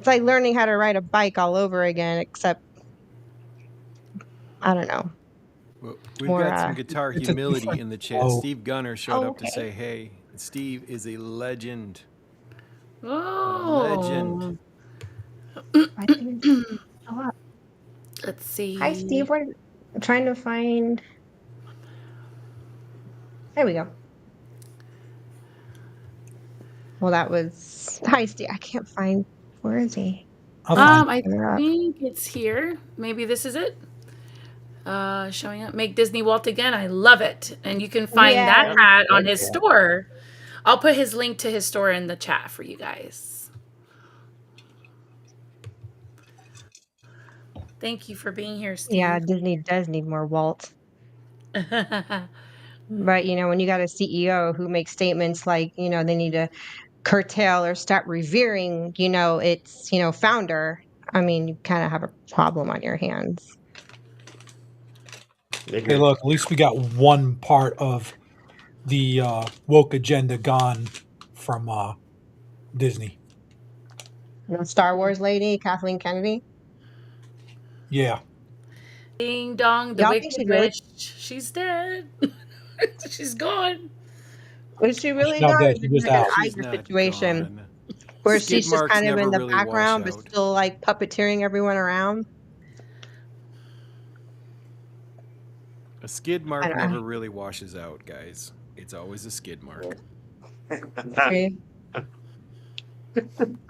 like learning how to ride a bike all over again, except I don't know, Well, we've more got some guitar It's a humility different in the chat. flow. Steve Gunner showed up to okay. say hey. Steve is a legend. A legend. Oh. Why didn't it show up? Let's Hi Steve, see. I'm trying to find. There we go. Well, that was hi Steve. I can't find. Where is he? I'll Let's find. I bring her up. think it's here. Maybe this is it. Showing up. Make Disney Walt again. I love it. And you can find that Yeah. hat on his store. I'll put his link to his store in the chat for you guys. Thank you for being here, Yeah, Steve. Disney does need more Walt. But, when you got a CEO who makes statements like, they need to curtail or stop revering, its, founder, I mean, you kind of have a problem on your hands. Hey, look, at least we got one part of the woke agenda gone from Disney. The Star Wars lady, Kathleen Kennedy. Yeah. Ding dong, the Y'all think wicked she's really witch. She's dead. She's gone. was she Well, she's really not gone? Or dead. is She's it just like an out. She's Iger not situation gone. where Skid she's just marks kind of never in the really wash background, but out. still like puppeteering everyone around? A skid I mark don't know. never really washes out, guys. It's always a skid mark. Okay.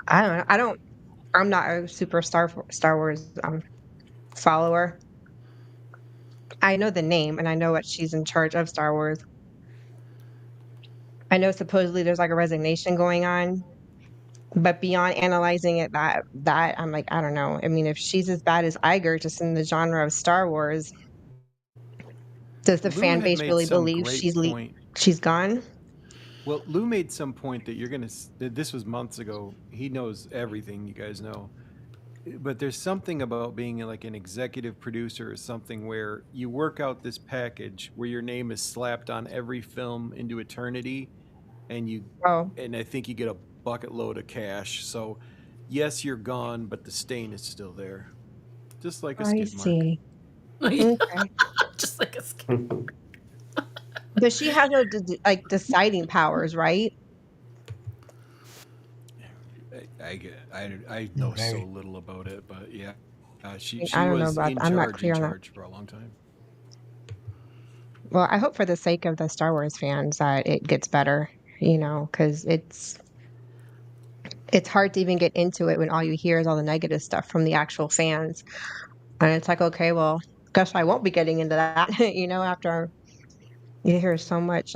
I don't know. I'm not a super Star Wars follower. I know the name and I know what she's in charge of Star Wars. I know supposedly there's like a resignation going on, but beyond analyzing it that I'm like, I don't know. I mean, if she's as bad as Iger just in the genre of Star Wars, does the Lou fan had base made really some believe great point. she's gone? Well, Lou made some point that you're gonna. This was months ago. He knows everything. You guys know, but there's something about being like an executive producer or something where you work out this package where your name is slapped on every film into eternity, and Oh, I think you get a bucket load of cash. So, yes, you're gone, but the stain is still there, just like a I skid mark. see. Okay. Just like a But she has no like deciding powers, right? I know so Okay. little about it, but yeah, I she don't know was about in I'm not clear on that. charge for a long time. Well, I hope for the sake of the Star Wars fans that it gets better, because it's hard to even get into it when all you hear is all the negative stuff from the actual fans. And it's like, okay, well, guess I won't be getting into that, after you hear so much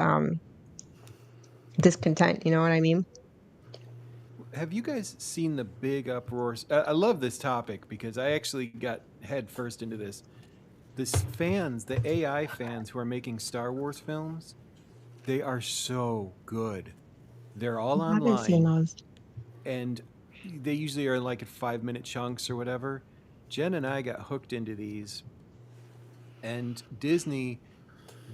discontent, you know what I mean? Have you guys seen the big uproars? I love this topic because I actually got head first into this. This fans, the AI fans who are making Star Wars films, they are so good. They're all I haven't seen online those. and they usually are like at 5 minute chunks or whatever. Jen and I got hooked into these, and Disney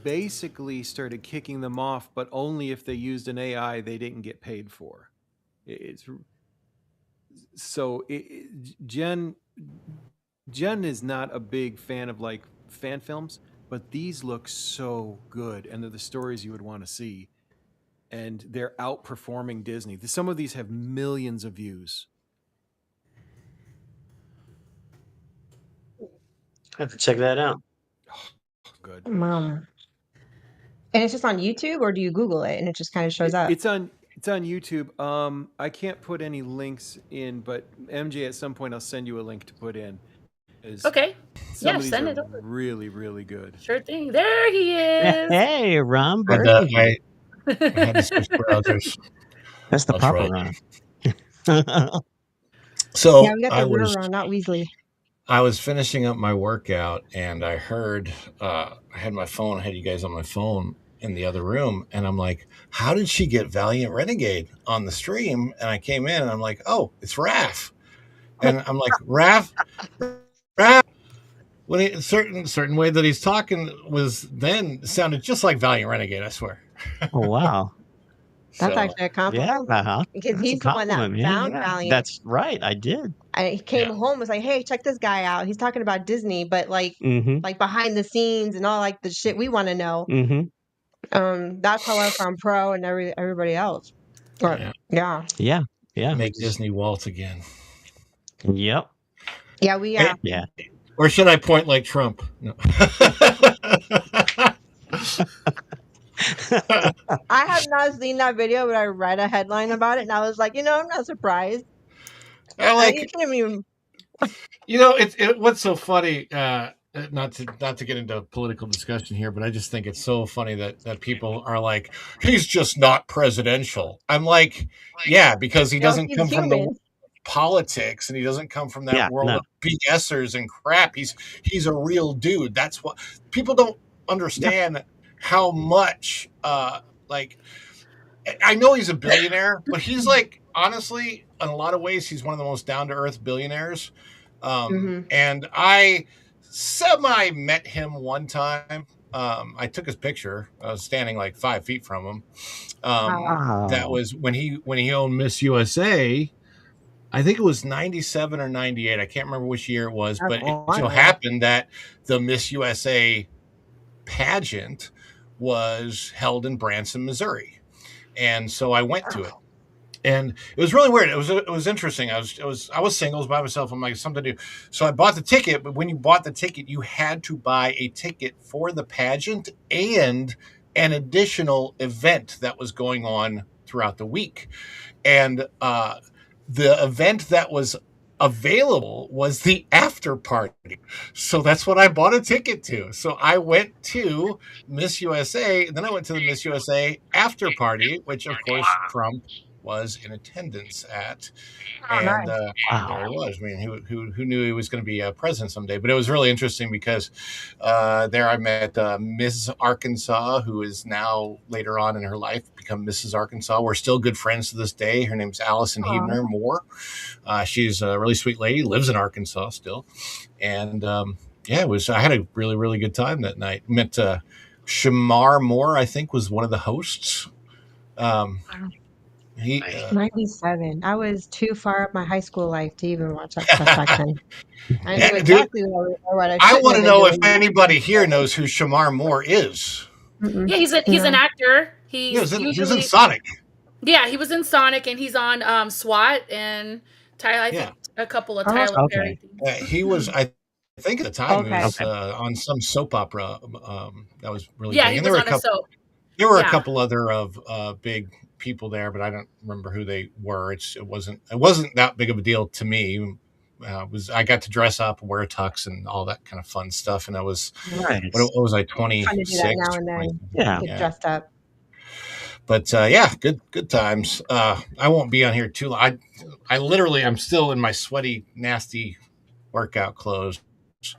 basically started kicking them off, but only if they used an AI they didn't get paid for. It's so Jen is not a big fan of like fan films, but these look so good, and they're the stories you would want to see, and they're outperforming Disney. Some of these have millions of views. I have to check that out. Good. Mom. And it's just on YouTube, or do you Google it and it just kind of shows up? It's on YouTube. I can't put any links in, but MJ, at some point I'll send you a link to put in. Is Okay. some Yeah, of these send are it over. really, really good. Sure thing. There he is. Hey, Ron And Burgundy. I had to switch browsers. That's the That's proper right. Ron. Yeah, So we got the real Ron, not Weasley. I was finishing up my workout and I heard I had my phone, I had you guys on my phone in the other room, and I'm like, how did she get Valiant Renegade on the stream? And I came in and I'm like, oh, it's Raph. And I'm like, Raph, when a certain way that he's talking was then sounded just like Valiant Renegade, I swear. Oh, wow. That's So actually a Yeah, compliment because that's a he's the one that compliment, man. found Yeah, Valiant. that's right. I did. I came yeah, home was like, "Hey, check this guy out. He's talking about Disney, but Mm-hmm. like behind the scenes and all like the shit we want to know." Mm-hmm. That's how I found Pro and everybody else. But yeah. yeah, Yeah. Yeah. Make Disney waltz again. Yep. yeah, we Hey, Yeah. or should I point like Trump? No. I have not seen that video, but I read a headline about it, and I was like, I'm not surprised. I You like, can't even. what's so funny, not to get into political discussion here, but I just think it's so funny that people are like, he's just not presidential. I'm like, yeah, because he No, doesn't he's come from the human. politics and he doesn't come from that Yeah. world No. of BSers and crap. He's a real dude. That's what people don't understand, how much like, I know he's a billionaire, but he's like, honestly, in a lot of ways, he's one of the most down to earth billionaires. Hmm. And I semi met him one time. I took his picture. I was standing like 5 feet from him. That Wow. was when he owned Miss USA. I think it was 97 or 98. I can't remember which year it was, That's but it so wild. happened that the Miss USA pageant was held in Branson, Missouri. And so I went to it. And it was really weird. It was interesting. I was single, I was by myself. I'm like, something to do. So I bought the ticket, but when you bought the ticket, you had to buy a ticket for the pageant and an additional event that was going on throughout the week. And the event that was available was the after party. So that's what I bought a ticket to. So I went to Miss USA, and then I went to the Miss USA after party, which of course Trump was in attendance at. Oh, And nice. there he was. I mean, who knew he was going to be president someday? But it was really interesting because there I met Mrs. Arkansas, who is now later on in her life become Mrs. Arkansas. We're still good friends to this day. Her name's Allison Aw. Hebner Moore. She's a really sweet lady, lives in Arkansas still. And yeah, I had a really, really good time that night. Met Shamar Moore, I think, was one of the hosts. He 97. I was too far up my high school life to even watch that stuff back then. I knew dude, exactly what I I shouldn't want have to been know if doing. anybody here knows who Shamar Moore is. Mm-mm. Yeah, he's an No. actor. He He's was in usually Sonic. yeah, he was in Sonic and he's on SWAT and Tyler. I Yeah. think a couple of Oh, Tyler Okay. Perry things. He was, I think at the time, he okay. was on some soap opera that was really Yeah, big. he And was on a soap. there were a Yeah. couple other of big people there, but I don't remember who they were. It wasn't that big of a deal to me. I got to dress up and wear a tux and all that kind of fun stuff, and I was Right. what was I, Fun to do that 26? now and then. Yeah. Get Yeah. dressed up. But yeah, good times. I won't be on here too long. I literally, I'm still in my sweaty, nasty workout clothes.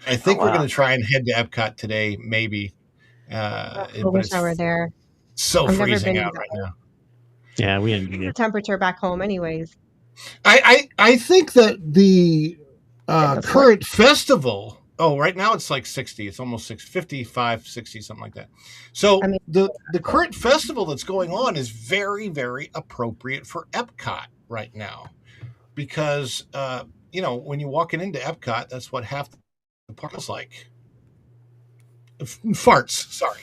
I think we're Wow. going to try and head to Epcot today, maybe. I But wish it's I were there. so I've never freezing been out either. right now. Yeah, we The had temperature back home, anyways. I think that the Goodness, current festival. Oh, right now it's like 60. It's almost 55, 60, something like that. So I mean, the current festival that's going on is very, very appropriate for Epcot right now, because when you're walking into Epcot, that's what half the park is like. Farts. Sorry.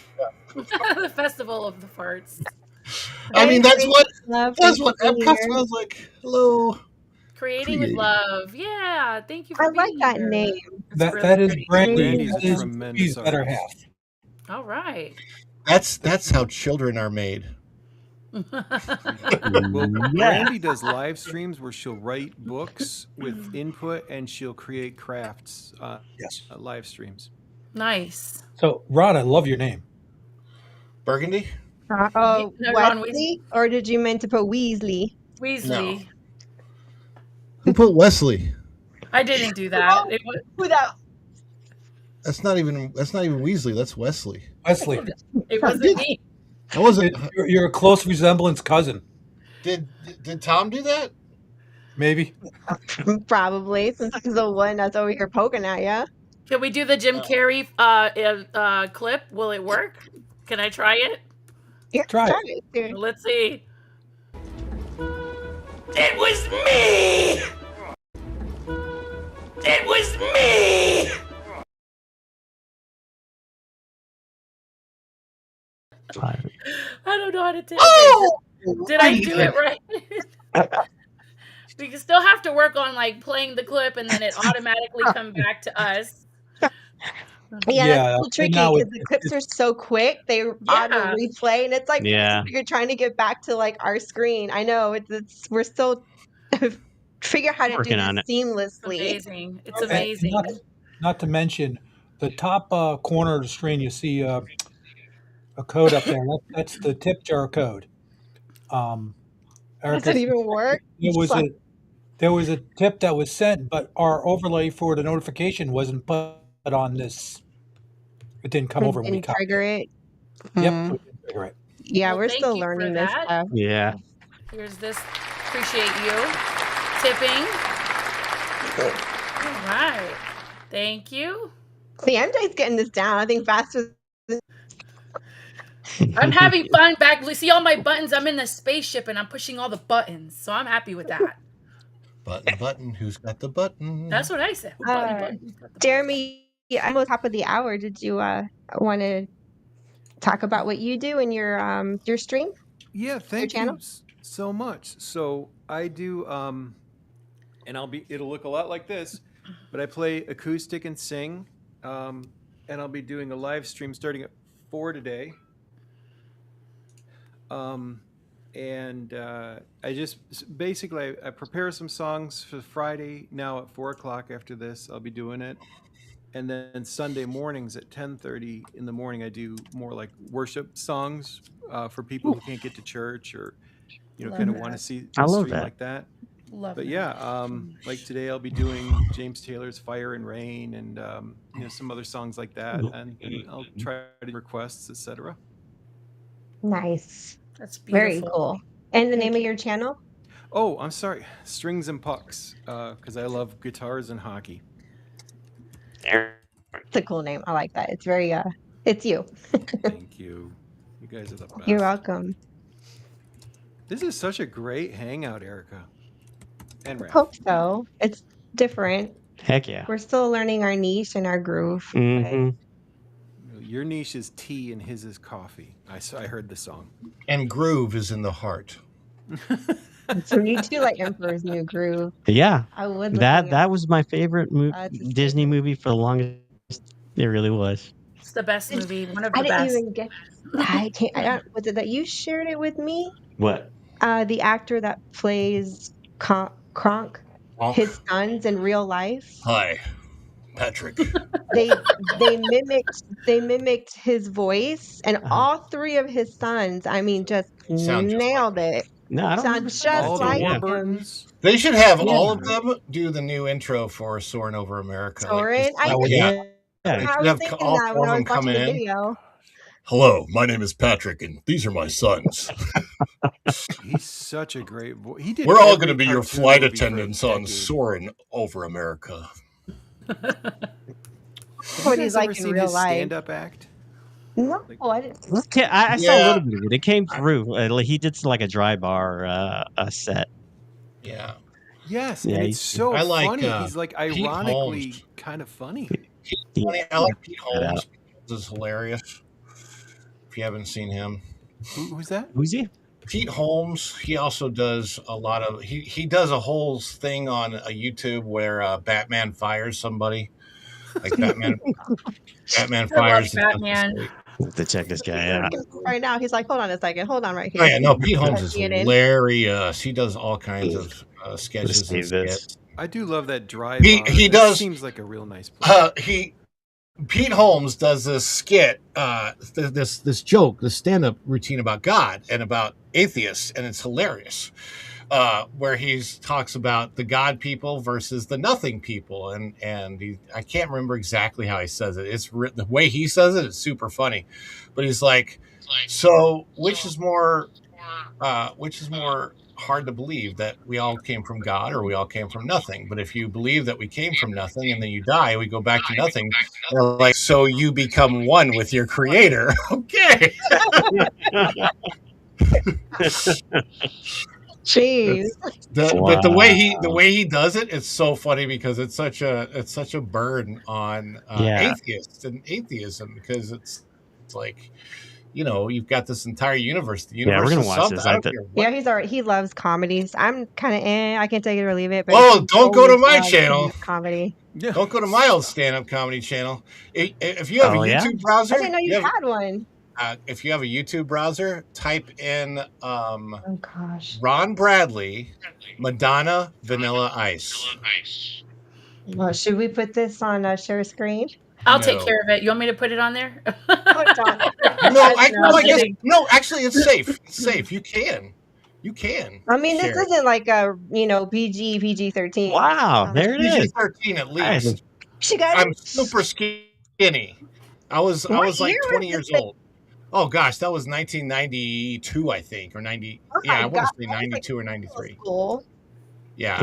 The Festival of the Farts. I mean, that's what love Epcot here. smells like. Hello. Creating with love. Yeah, thank you for I being like that here. name. It's That really is great. Brandy. Brandy's That a is tremendous Sophie's better artist. half. All right. That's how children are made. Well, Yeah. Brandy does live streams where she'll write books with input and she'll create crafts Yes. live streams. Nice. So, Ron, I love your name. Burgundy? Oh, No, Ron Wesley? Or did you mean to put Weasley? No. Weasley. Who put Wesley? I didn't do that. It was, Who that? That's not even Weasley. That's Wesley. Wesley, it wasn't me. I wasn't. you're a close resemblance cousin, Did Tom do that? maybe. Probably, since he's the one that's over here poking at you. Can we do the Jim Carrey clip? Will it work? Can I try it? Yeah, Try try it. it. Let's see. It was me! It was me! I don't know how to tell. Did I do it right? We can still have to work on like playing the clip and then it automatically come back to us. Yeah, Yeah, that's so tricky now because the clips are so quick. They auto replay, and it's like Yeah. you're trying to get back to like our screen. I know it's we're still figure out how to do Working this on it. seamlessly. Amazing. It's And amazing. not to mention the top corner of the screen, you see a code up there. That's the tip jar code. Does Erica, it even work? there was a tip that was sent, but our overlay for the notification wasn't put on this. It didn't come over when we Didn't copied trigger it. it. Yep, so it didn't trigger it. Yeah, Well, we're thank still you for learning this that. stuff. Yeah. Here's this. Appreciate you. Tipping. All right. Thank you. See, MJ's getting this down. I think faster. I'm having fun back. See all my buttons? I'm in the spaceship and I'm pushing all the buttons. So I'm happy with that. Button. Who's got the button? That's what I said. Button. Who's got the button? Jeremy, almost top of the hour. Did you want to talk about what you do in your stream? Yeah, thank channel? you so much. So I do and it'll look a lot like this, but I play acoustic and sing. And I'll be doing a live stream starting at 4 today. And I just basically I prepare some songs for Friday now at 4 o'clock. After this, I'll be doing it, and then Sunday mornings at 10:30 in the morning, I do more like worship songs for people who can't get to church or Love kind of that. want to see I a love stream that. like that. Love But that. yeah, like today I'll be doing James Taylor's "Fire and Rain" and some other songs like that, and I'll try to do requests, etc. Nice. That's Very beautiful. cool. And the name of your channel? Oh, I'm sorry, Strings and Pucks, because I love guitars and hockey. It's a cool name. I like that. It's very it's you. Thank you. You guys are the best. You're welcome. This is such a great hangout, Erica. And Raph. Hope so. It's different. Heck yeah. We're still learning our niche and our groove. Mhm. Your niche is tea and his is coffee. I heard the song. And groove is in the heart. So you do like Emperor's New Groove. Yeah. I would That was my favorite That's a Disney movie for the longest. It really was. It's the best movie. One of the I didn't best. even get I don't was it that you shared it with me? What? The actor that plays Kronk, his sons in real life. Hi, Patrick. They mimicked his voice, and all three of his sons, I mean, just Sound just nailed it. No, I don't Sound remember just that All too, the like yeah. him. Warburtons. They should have Yeah. all of them do the new intro for Soarin' Over America. Soarin'? I yeah. I They was should have thinking all that four when of I them was watching coming the in. video. Hello, my name is Patrick, and these are my sons. He's such a great voice. He did. We're all every going to be your cartoon flight movie for a attendants on decade. Soarin' Over America. Have What you he's guys like ever in seen real his life. stand-up act? No, I didn't. Okay, I saw a Yeah. little bit of it. It came through. Like, he did like a dry bar set. Yeah. Yes, Yeah, and he's- it's so I like, funny. He's like Pete ironically Holmes. kind of funny. Funny. I like Pete Check it Holmes. This is hilarious. If you haven't seen him. Who's that? Who's he? Pete Holmes, he also does a lot of he does a whole thing on a YouTube where Batman fires somebody. Like Batman I love fires Batman. To check this guy Here, out. right now. He's like, hold on a second. Hold on right Oh here. yeah, no, Pete Holmes is Typing it in. hilarious. He does all kinds of sketches and Save this. skits. I do love that dry bar. He That does. Seems like a real nice place. Pete Holmes does this skit, this joke, this stand-up routine about God and about atheists, and it's hilarious. Where he talks about the God people versus the nothing people, and I can't remember exactly how he says it. It's the way he says it is super funny, but he's like, so which is more hard to believe, that we all came from God or we all came from nothing? But if you believe that we came from nothing and then you die, we go back to nothing. They're like, so you become one with your creator. Okay. Jeez. But the way he does it, it's so funny because it's such a burden on atheists and atheism, because it's like, you've got this entire universe. The universe we're gonna is watch something. this. I don't care what. He loves comedies. I'm kind of I can take it or leave it. But Oh, he don't go to always my loves channel. comedy. Yeah. Don't go to my old stand-up comedy channel. If you have a YouTube browser, I didn't know you had one. If you have a YouTube browser, type in Oh gosh. Ron Bradley, Madonna Vanilla Ice. Well, should we put this on share screen? I'll take care of it. You want me to put it on there? No, actually, it's safe. It's safe. You can. I mean, this share it. isn't like a PG-13. Wow, there it is. PG-13 at least. She got I'm super skinny. I was like 20 years old. Oh gosh, that was 1992, I think, or 90. I want to say 92 or 93. Cool. Yeah,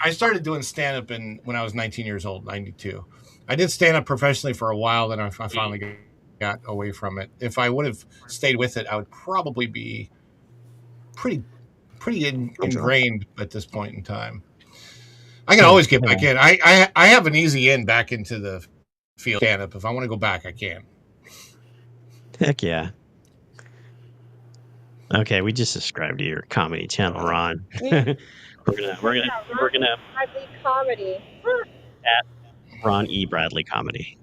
I started doing stand-up when I was 19 years old, 92. I did stand-up professionally for a while, then I finally got away from it. If I would have stayed with it, I would probably be pretty ingrained at this point in time. I can always get back in. I have an easy in back into the field stand-up. If I want to go back, I can. Heck yeah. Okay, we just subscribed to your comedy channel, Ron. we're gonna Bradley comedy. at Ron E. Bradley comedy.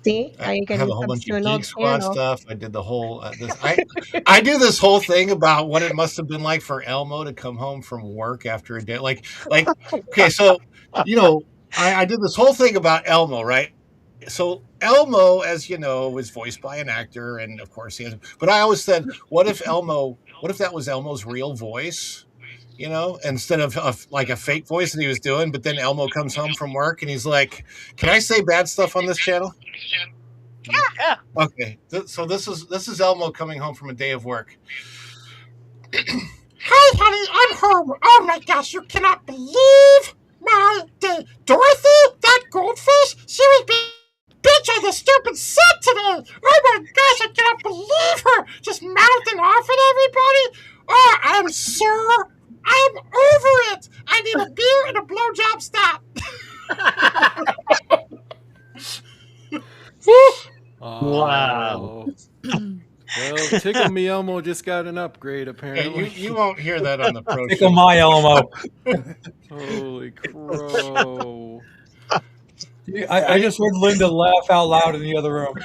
See, I have a whole bunch of Geek Squad channel. stuff. I did the whole. I do this whole thing about what it must have been like for Elmo to come home from work after a day. Like okay, so I did this whole thing about Elmo, right? So Elmo, as you know, was voiced by an actor, and of course he has. But I always said, what if that was Elmo's real voice? Instead of like a fake voice that he was doing. But then Elmo comes home from work and he's like, "Can I say bad stuff on this channel?" Yeah. Okay. So this is Elmo coming home from a day of work. Hi, honey, I'm home. Oh my gosh, you cannot believe my day. Dorothy, that goldfish, she was being bitch on the stupid set today. Oh my gosh, I cannot believe her. Just mouthing off at everybody. Oh, I'm over it. I need a beer and a blowjob stop. Wow. Well, Tickle Me Elmo just got an upgrade, apparently. You won't hear that on the pro show. Tickle my Elmo. Holy crow. I just heard Linda laugh out loud in the other room.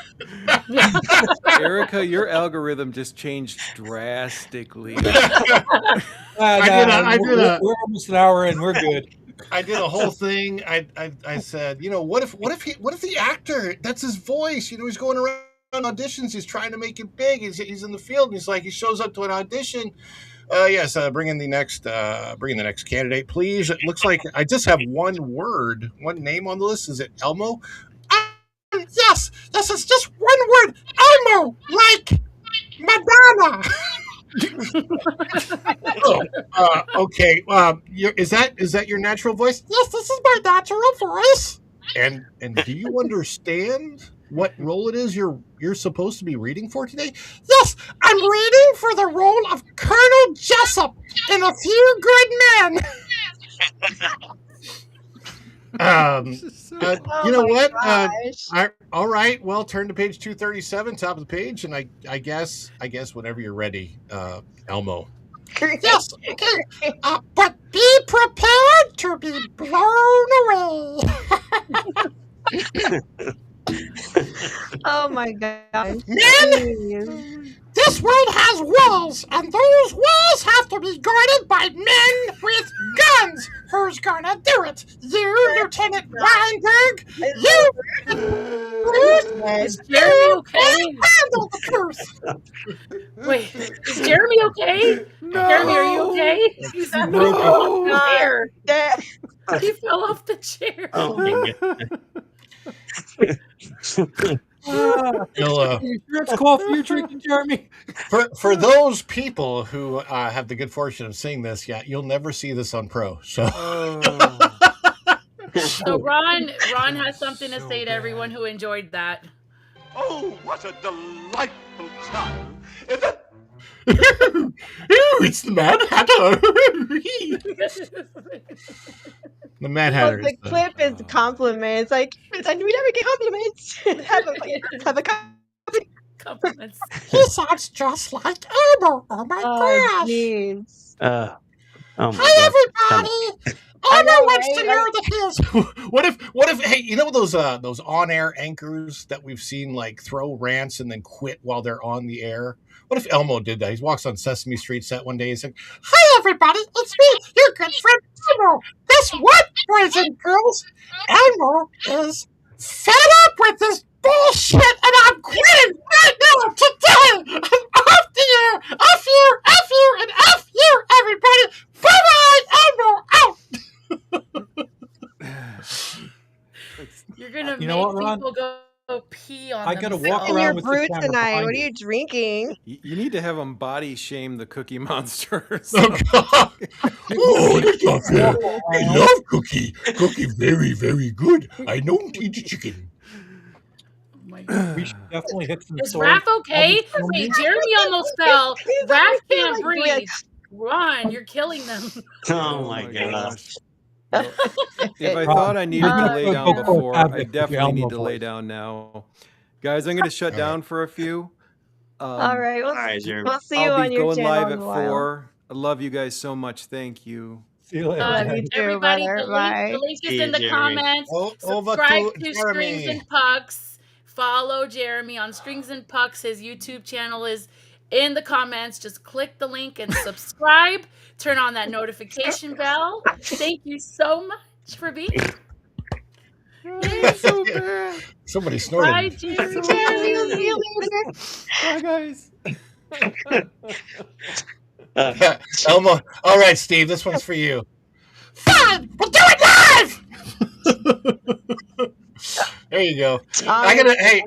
Erica, your algorithm just changed drastically. We're almost an hour in. We're good. I did a whole thing. I said, what if the actor, that's his voice, he's going around auditions, he's trying to make it big, he's in the field, and he's like, he shows up to an audition. Yes, bring in the next candidate, please. It looks like I just have one name on the list. Is it Elmo? Yes, it's just one word. Elmo, like Madonna. Okay. Is that your natural voice? Yes, this is my natural voice. And do you understand what role it is you're supposed to be reading for today? Yes, I'm reading for the role of Colonel Jessup in A Few Good Men. You know what? All right. Well, turn to page 237, top of the page, and I guess whenever you're ready, Elmo. Yes. Okay. But be prepared to be blown away. Oh my gosh. Men, Jeez. this world has walls, and those walls have to be guarded by men with guns. Who's gonna do it? You, Lieutenant Weinberg? You, Bruce? Is Jeremy okay? Handle the truth. Wait, is Jeremy okay? Jeremy, are you okay? He's broken. fell off the chair. That- He fell off the chair. Oh my god. Insurance call for you drinking, Jeremy. For those people who have the good fortune of seeing this, yeah, you'll never see this on Pro. So So Ron has something to So say to bad. everyone who enjoyed that. Oh, what a delightful time. Is it? Ooh, it's the Mad Hatter. The Mad Well, Hatter. the clip is compliments. Like, we never get compliments. have a Compliments. He sounds just like Elmo. Oh my Oh, jeez. Oh my Hi god. everybody. I Elmo know, wants to right? know the hills. What if hey, you know those on-air anchors that we've seen like throw rants and then quit while they're on the air? What if Elmo did that? He walks on Sesame Street set one day and said, "Hi everybody, it's me, your good friend Elmo. Guess what, boys and girls? Elmo is fed up with this bullshit and I'm quitting right now today. I'm off the air, off you, and off you, everybody. Bye-bye, Elmo out." You're gonna You know make what, Ron? people go pee on I gotta themselves. walk In your around with the brew camera tonight. behind What are you. you drinking? You need to have them body shame the Cookie Monsters. Oh, God. Oh, that's not fair. I love Cookie. Cookie, very, very good. I don't eat chicken. Oh my God. We should definitely hit some Is swords. Raph okay? Wait, Jeremy almost fell. He's Raph over here, can't like, breathe. Ron, you're killing them. Oh my gosh. Well, if I Ron, thought I needed to lay down go before, I Havoc with your definitely need Elmo to lay voice. down now. Guys, I'm going to shut All right. down for a few. All right, All right, Jeremy. we'll see you I'll on be your going channel live in at a while. 4. I love you guys so much. Thank you. See you later. Love you Daddy. too, Everybody, brother. the Bye. link is See in you, the Jeremy. comments. Over Subscribe to to Jeremy. Strings and Pucks. Follow Jeremy on Strings and Pucks. His YouTube channel is in the comments. Just click the link and subscribe. Turn on that notification bell. Thank you so much for being here. It's so bad. Somebody Bye, snorted. Jeremy. Jeremy, we'll see you later. Bye, guys. Elmo. All right, Steve, this one's for you. Fine, we'll do it live. There you go. I gotta. Hey,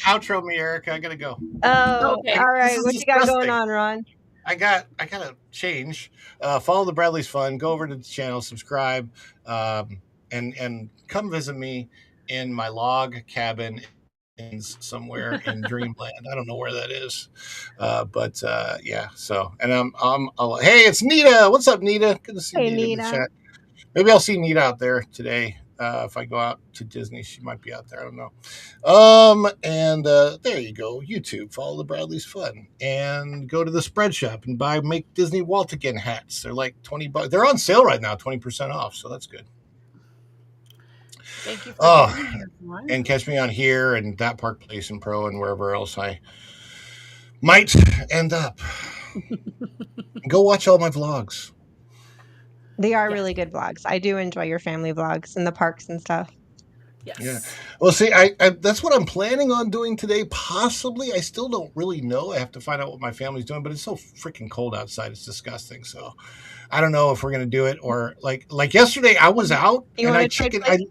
outro me, Erica. I gotta go. Oh, Okay. all right. This is What you got going disgusting. on, Ron? I gotta change. Follow the Bradley's Fun. Go over to the channel, subscribe, and come visit me in my log cabin in somewhere in Dreamland. I don't know where that is, but yeah. So, and hey, it's Nita. What's up, Nita? Good to see Hey, Nita in the Nita. chat. Maybe I'll see Nita out there today. If I go out to Disney, she might be out there. I don't know. And there you go. YouTube, follow the Bradley's Fun, and go to the spread shop and make Disney Walt Again hats. They're like $20. They're on sale right now, 20% off. So that's good. Thank you for Oh, being here, everyone. and catch me on here and that Park Place and Pro and wherever else I might end up. Go watch all my vlogs. They are Yeah. really good vlogs. I do enjoy your family vlogs in the parks and stuff. Yes. Yeah. Well, see, I that's what I'm planning on doing today. Possibly, I still don't really know. I have to find out what my family's doing, but it's so freaking cold outside. It's disgusting. So, I don't know if we're gonna do it or like yesterday. I was out You and want I to try chickened.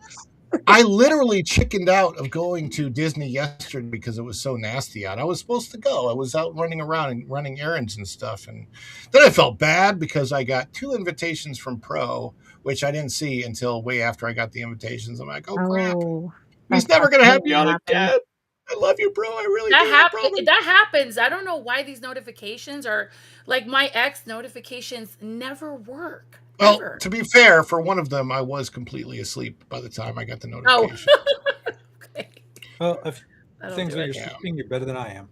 I literally chickened out of going to Disney yesterday because it was so nasty out. I was supposed to go. I was out running around and running errands and stuff, and then I felt bad because I got 2 invitations from Pro, which I didn't see until way after I got the invitations. I'm like, oh crap. Oh, He's that's never going to have definitely me on happened. again. I love you, bro. I really That do. I promise. that happens. I don't know why these notifications are like my ex notifications never work. Well, Ever. to be fair, for one of them, I was completely asleep by the time I got the Oh. notification. Okay. Well, if That'll things do are it. you're sleeping, you're better than I am.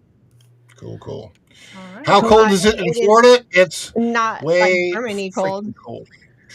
Cool. All right. How Come cold on, is it in it is Florida? It's Not like way Germany cold. freaking cold.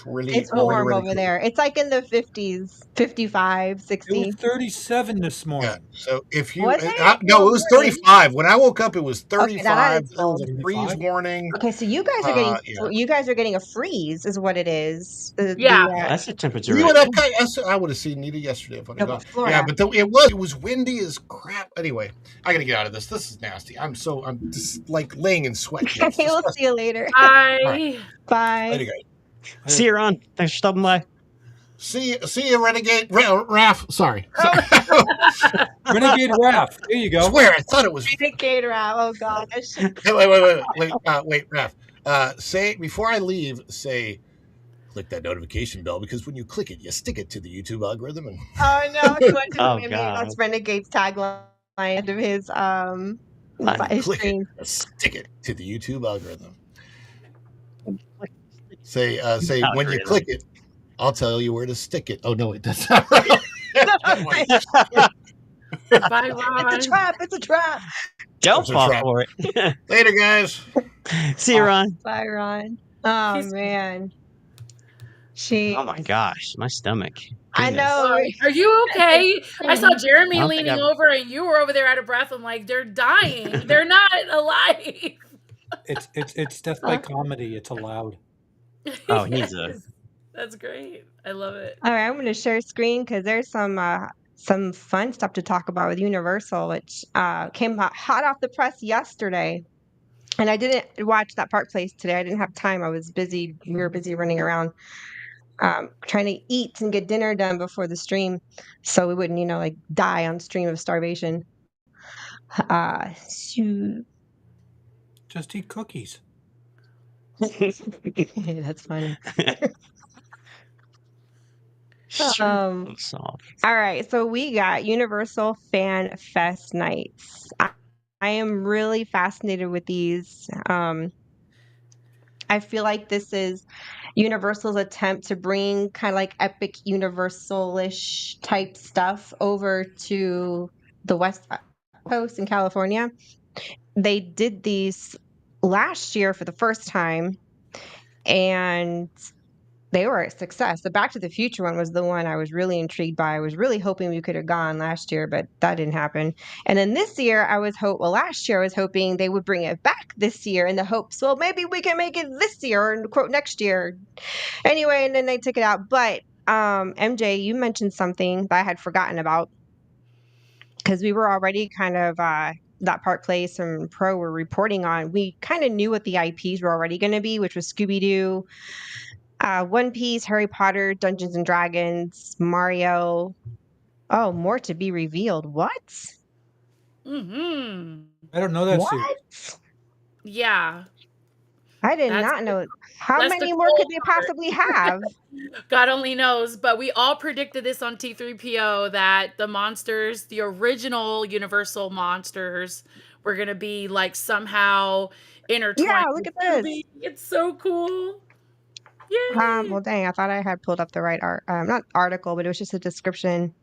really It's really warm really over cool. there. It's like in the 50s, 55, It was 60. 37 this Yeah. morning. So if you Was it? no, Well, it was morning. 35 when I woke up. It was Okay, now that 35. is There was cold. a freeze 35? warning. Okay, so you guys are Yeah. you guys are getting a freeze is what it is. Yeah. That's the temperature You right would have. now. I would have seen Nita yesterday if I'd have no, gone. but Yeah, Florida. but it was windy as crap. Anyway, I gotta get out of this. This is nasty. I'm just like laying in sweat here. It's Okay, we'll disgusting. see you later. All right, I Bye. later, guys. See you, Ron. Thanks for stopping by. See you, Renegade. Raph. Sorry. Oh, Renegade Raft. There you go. Swear, I thought it was. Gator out. Oh gosh. Wait, Raph. Say before I leave, say click that notification bell because when you click it, you stick it to the YouTube algorithm and Oh no, he went to Oh, maybe God. that's Renegade's tagline of his click it, stream. stick it to the YouTube algorithm. Say when you Algorithm. click it, I'll tell you where to stick it. Oh no, wait, that's not right. bye, It's a Ron. trap. It's a trap. Don't It's a fall trap. for it. Later, guys. See you, Ron. Bye, Ron. Oh He's- man. Oh my gosh, my stomach. I Goodness. know. Are you okay? I saw Jeremy I don't think leaning I've- over, and you were over there out of breath. I'm like, they're dying. They're not alive. It's death by comedy. It's allowed. Oh, he needs a. Yes. That's great. I love it. All right, I'm going to share screen because there's some fun stuff to talk about with Universal, which came hot off the press yesterday. And I didn't watch that Park Place today. I didn't have time. I was busy. We were busy running around trying to eat and get dinner done before the stream, so we wouldn't, like die on stream of starvation. So Just eat cookies. that's funny. Soft. All right, so we got Universal Fan Fest nights. I am really fascinated with these. I feel like this is Universal's attempt to bring kind of like epic Universal-ish type stuff over to the West Coast in California. They did these last year for the first time, and they were a success. The Back to the Future one was the one I was really intrigued by. I was really hoping we could have gone last year, but that didn't happen. And then this year, last year I was hoping they would bring it back this year in the hopes, well, maybe we can make it this year or quote next year. Anyway, and then they took it out. But MJ, you mentioned something that I had forgotten about because we were already kind of that Park Place and Pro were reporting on. We kind of knew what the IPs were already going to be, which was Scooby Doo. One Piece, Harry Potter, Dungeons and Dragons, Mario. Oh, more to be revealed. What? Mm-hmm. I don't know that suit. What? Yeah. I did That's not the- know. How that's the many more cool could they part. possibly have? God only knows, but we all predicted this on T3PO that the monsters, the original Universal monsters, were gonna be like somehow intertwined. Yeah, look with at this. Scooby. It's so cool. Yay! Well, dang, I thought I had pulled up the right not article, but it was just a description.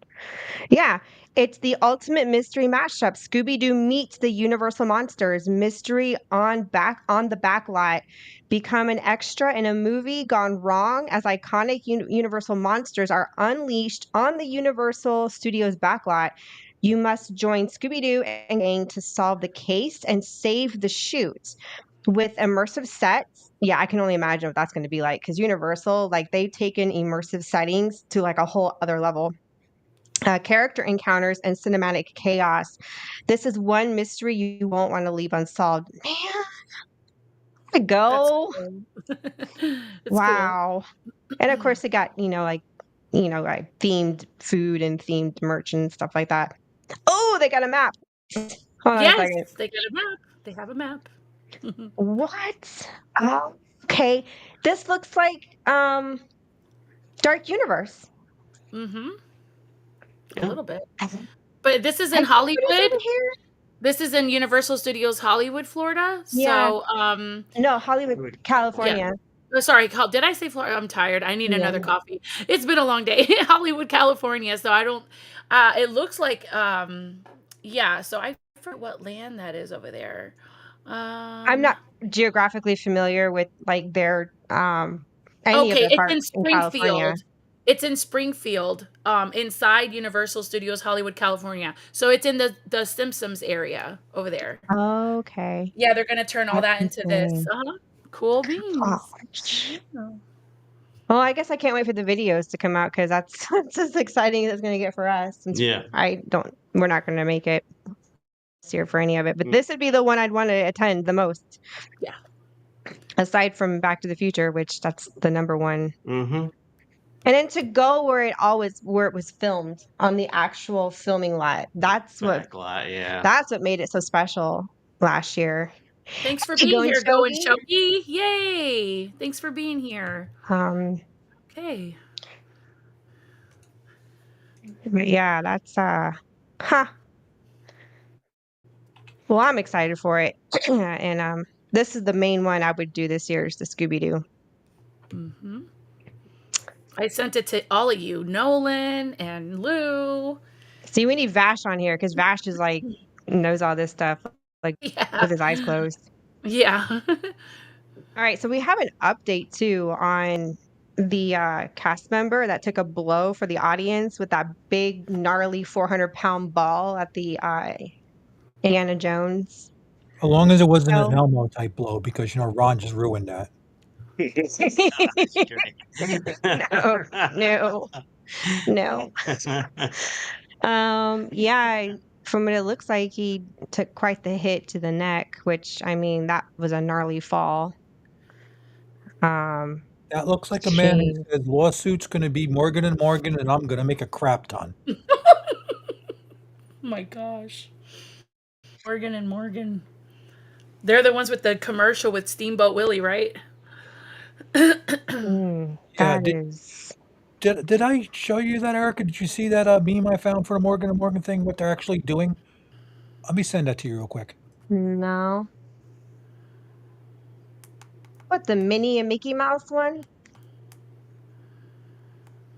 Yeah, it's the ultimate mystery mashup. Scooby-Doo meets the Universal monsters. Mystery on the back lot. Become an extra in a movie gone wrong as iconic Universal monsters are unleashed on the Universal Studios backlot. You must join Scooby-Doo and gang to solve the case and save the shoot. With immersive sets, yeah, I can only imagine what that's going to be like because Universal, like they've taken immersive settings to like a whole other level. Character encounters and cinematic chaos. This is one mystery you won't want to leave unsolved. Man, to go. It's Wow. And of course, they got, like themed food and themed merch and stuff like that. Oh, they got a map. Hold on a Yes, second. they got a map. They have a map. What? Oh, okay. This looks like Dark Universe. Mm-hmm. Yeah. A little bit. But this is in And Hollywood. over here? This is in Universal Studios Hollywood, Florida. Yeah. So, No, Hollywood, California. oh, sorry, did I say Florida? I'm tired. I need Yeah. another coffee. It's been a long day. Hollywood, California. So I don't. It looks like. Yeah. So I forget what land that is over there. I'm not geographically familiar with like their any of Okay, the it's in parks in California. Springfield. It's in Springfield, inside Universal Studios Hollywood, California. So it's in the Simpsons area over there. Okay. Yeah, they're gonna turn all That's that into this. insane. Uh-huh. Cool Oh, beans. sh- Yeah. well, I guess I can't wait for the videos to come out because that's that's as exciting as it's gonna get for us since Yeah. we're not gonna make it this year for any of it. But Mm. this would be the one I'd want to attend the most, Yeah. aside from Back to the Future, which that's the number one. Mhm. And then to go where it was filmed on the actual filming lot. Backlot, yeah. That's what made it so special last year. Thanks for You being going, here, going Shogi? Shogi. Yay! Thanks for being here. Um, Okay. but yeah, that's huh. Well, I'm excited for it. And this is the main one I would do this year is the Scooby Doo. Hmm. I sent it to all of you, Nolan and Lou. See, we need Vash on here because Vash is like knows all this stuff like Yeah. with his eyes closed. Yeah. All right, so we have an update too on the cast member that took a blow for the audience with that big gnarly 400-pound ball at the Indiana Jones As long as it wasn't an show. Elmo type blow, because Ron just ruined that. That's great. No, no, no. Yeah, from what it looks like, he took quite the hit to the neck, which I mean, that was a gnarly fall. Um, That looks like a man who Jeez. says lawsuit's going to be Morgan and Morgan, and I'm going to make a crap ton. My gosh. Morgan and Morgan. They're the ones with the commercial with Steamboat Willie, right? Yeah, That is did I show you that, Erica? Did you see that meme I found for the Morgan and Morgan thing? What they're actually doing? Let me send that to you real quick. no. What, the Minnie and Mickey Mouse one?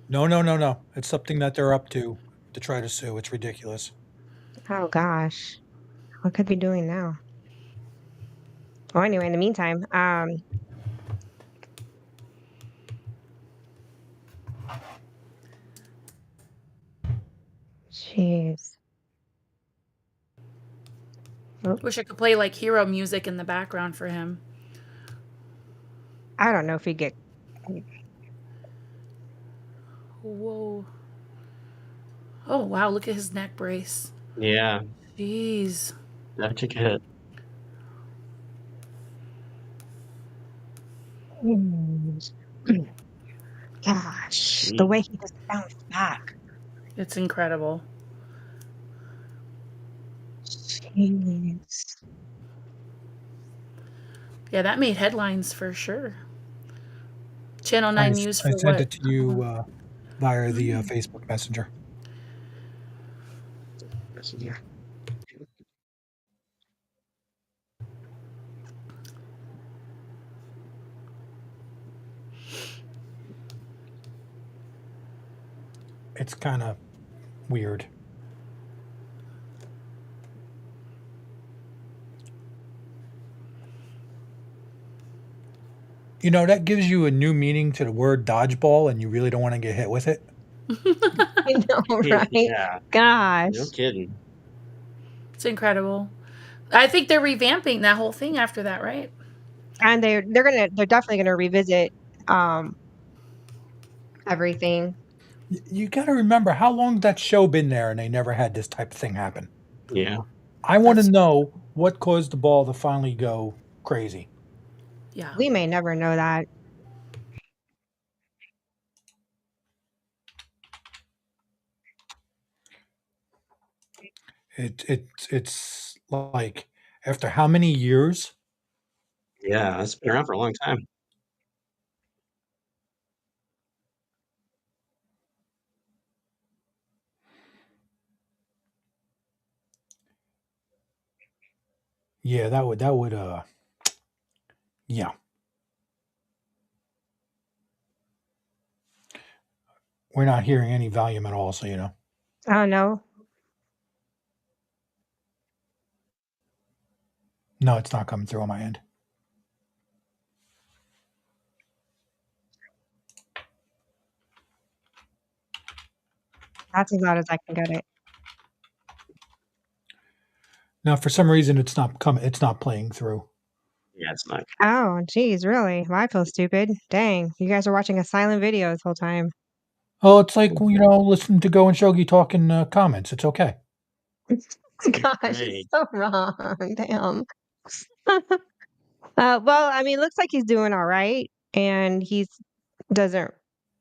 No, no, no, no. It's something that they're up to try to sue. It's ridiculous. Oh gosh. What could be doing now? Well, anyway, in the meantime, jeez. Oh, Wish I could play like hero music in the background for him. I don't know if he get. Whoa. Oh, wow. Look at his neck brace. Yeah, Jeez. that took a hit. Gosh, the way he just bounced back. It's incredible. Jeez. Yeah, that made headlines for sure. Channel I, 9 News I for sent what? it to you via the Facebook Messenger. It's kind of weird. You know, that gives you a new meaning to the word dodgeball, and you really don't want to get hit with it. I know, right? Yeah, Gosh. no kidding. It's incredible. I think they're revamping that whole thing after that, right? And they're definitely gonna revisit um everything. You got to remember how long that show been there, and they never had this type of thing happen. Yeah. I want to That's know what caused the ball to finally go crazy. yeah. We may never know that. It's like after how many years? Yeah, it's been around for a long time. Yeah, that would yeah. We're not hearing any volume at all, so you know. Oh no. No, it's not coming through on my end. That's as loud as I can get it. Now, for some reason, it's not coming. It's not playing through. Yeah, it's not. Oh, geez, really? Well, I feel stupid. Dang, you guys are watching a silent video this whole time. Oh, it's like listening to Go and Shogi talk in comments. It's okay. Gosh, it's Great. so wrong. Damn. Well, I mean, looks like he's doing all right, and doesn't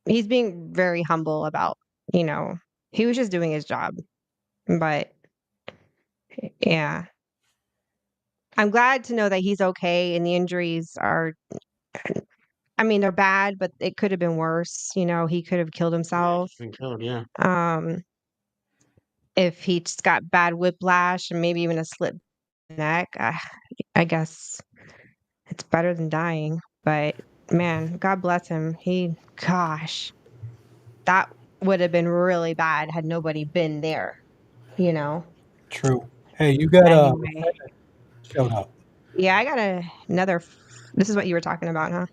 he's being very humble about, you know, he was just doing his job. But yeah, I'm glad to know that he's okay and the injuries are, I mean, they're bad, but it could have been worse. You know, he could have killed Yeah, himself. he's been killed. Yeah. Um, if he just got bad whiplash and maybe even a slip neck, I guess it's better than dying. But man, God bless him. Gosh, that would have been really bad had nobody been there, you know? True. Hey, you got a Anyway, showed up. yeah, I got this is what you were talking about, huh?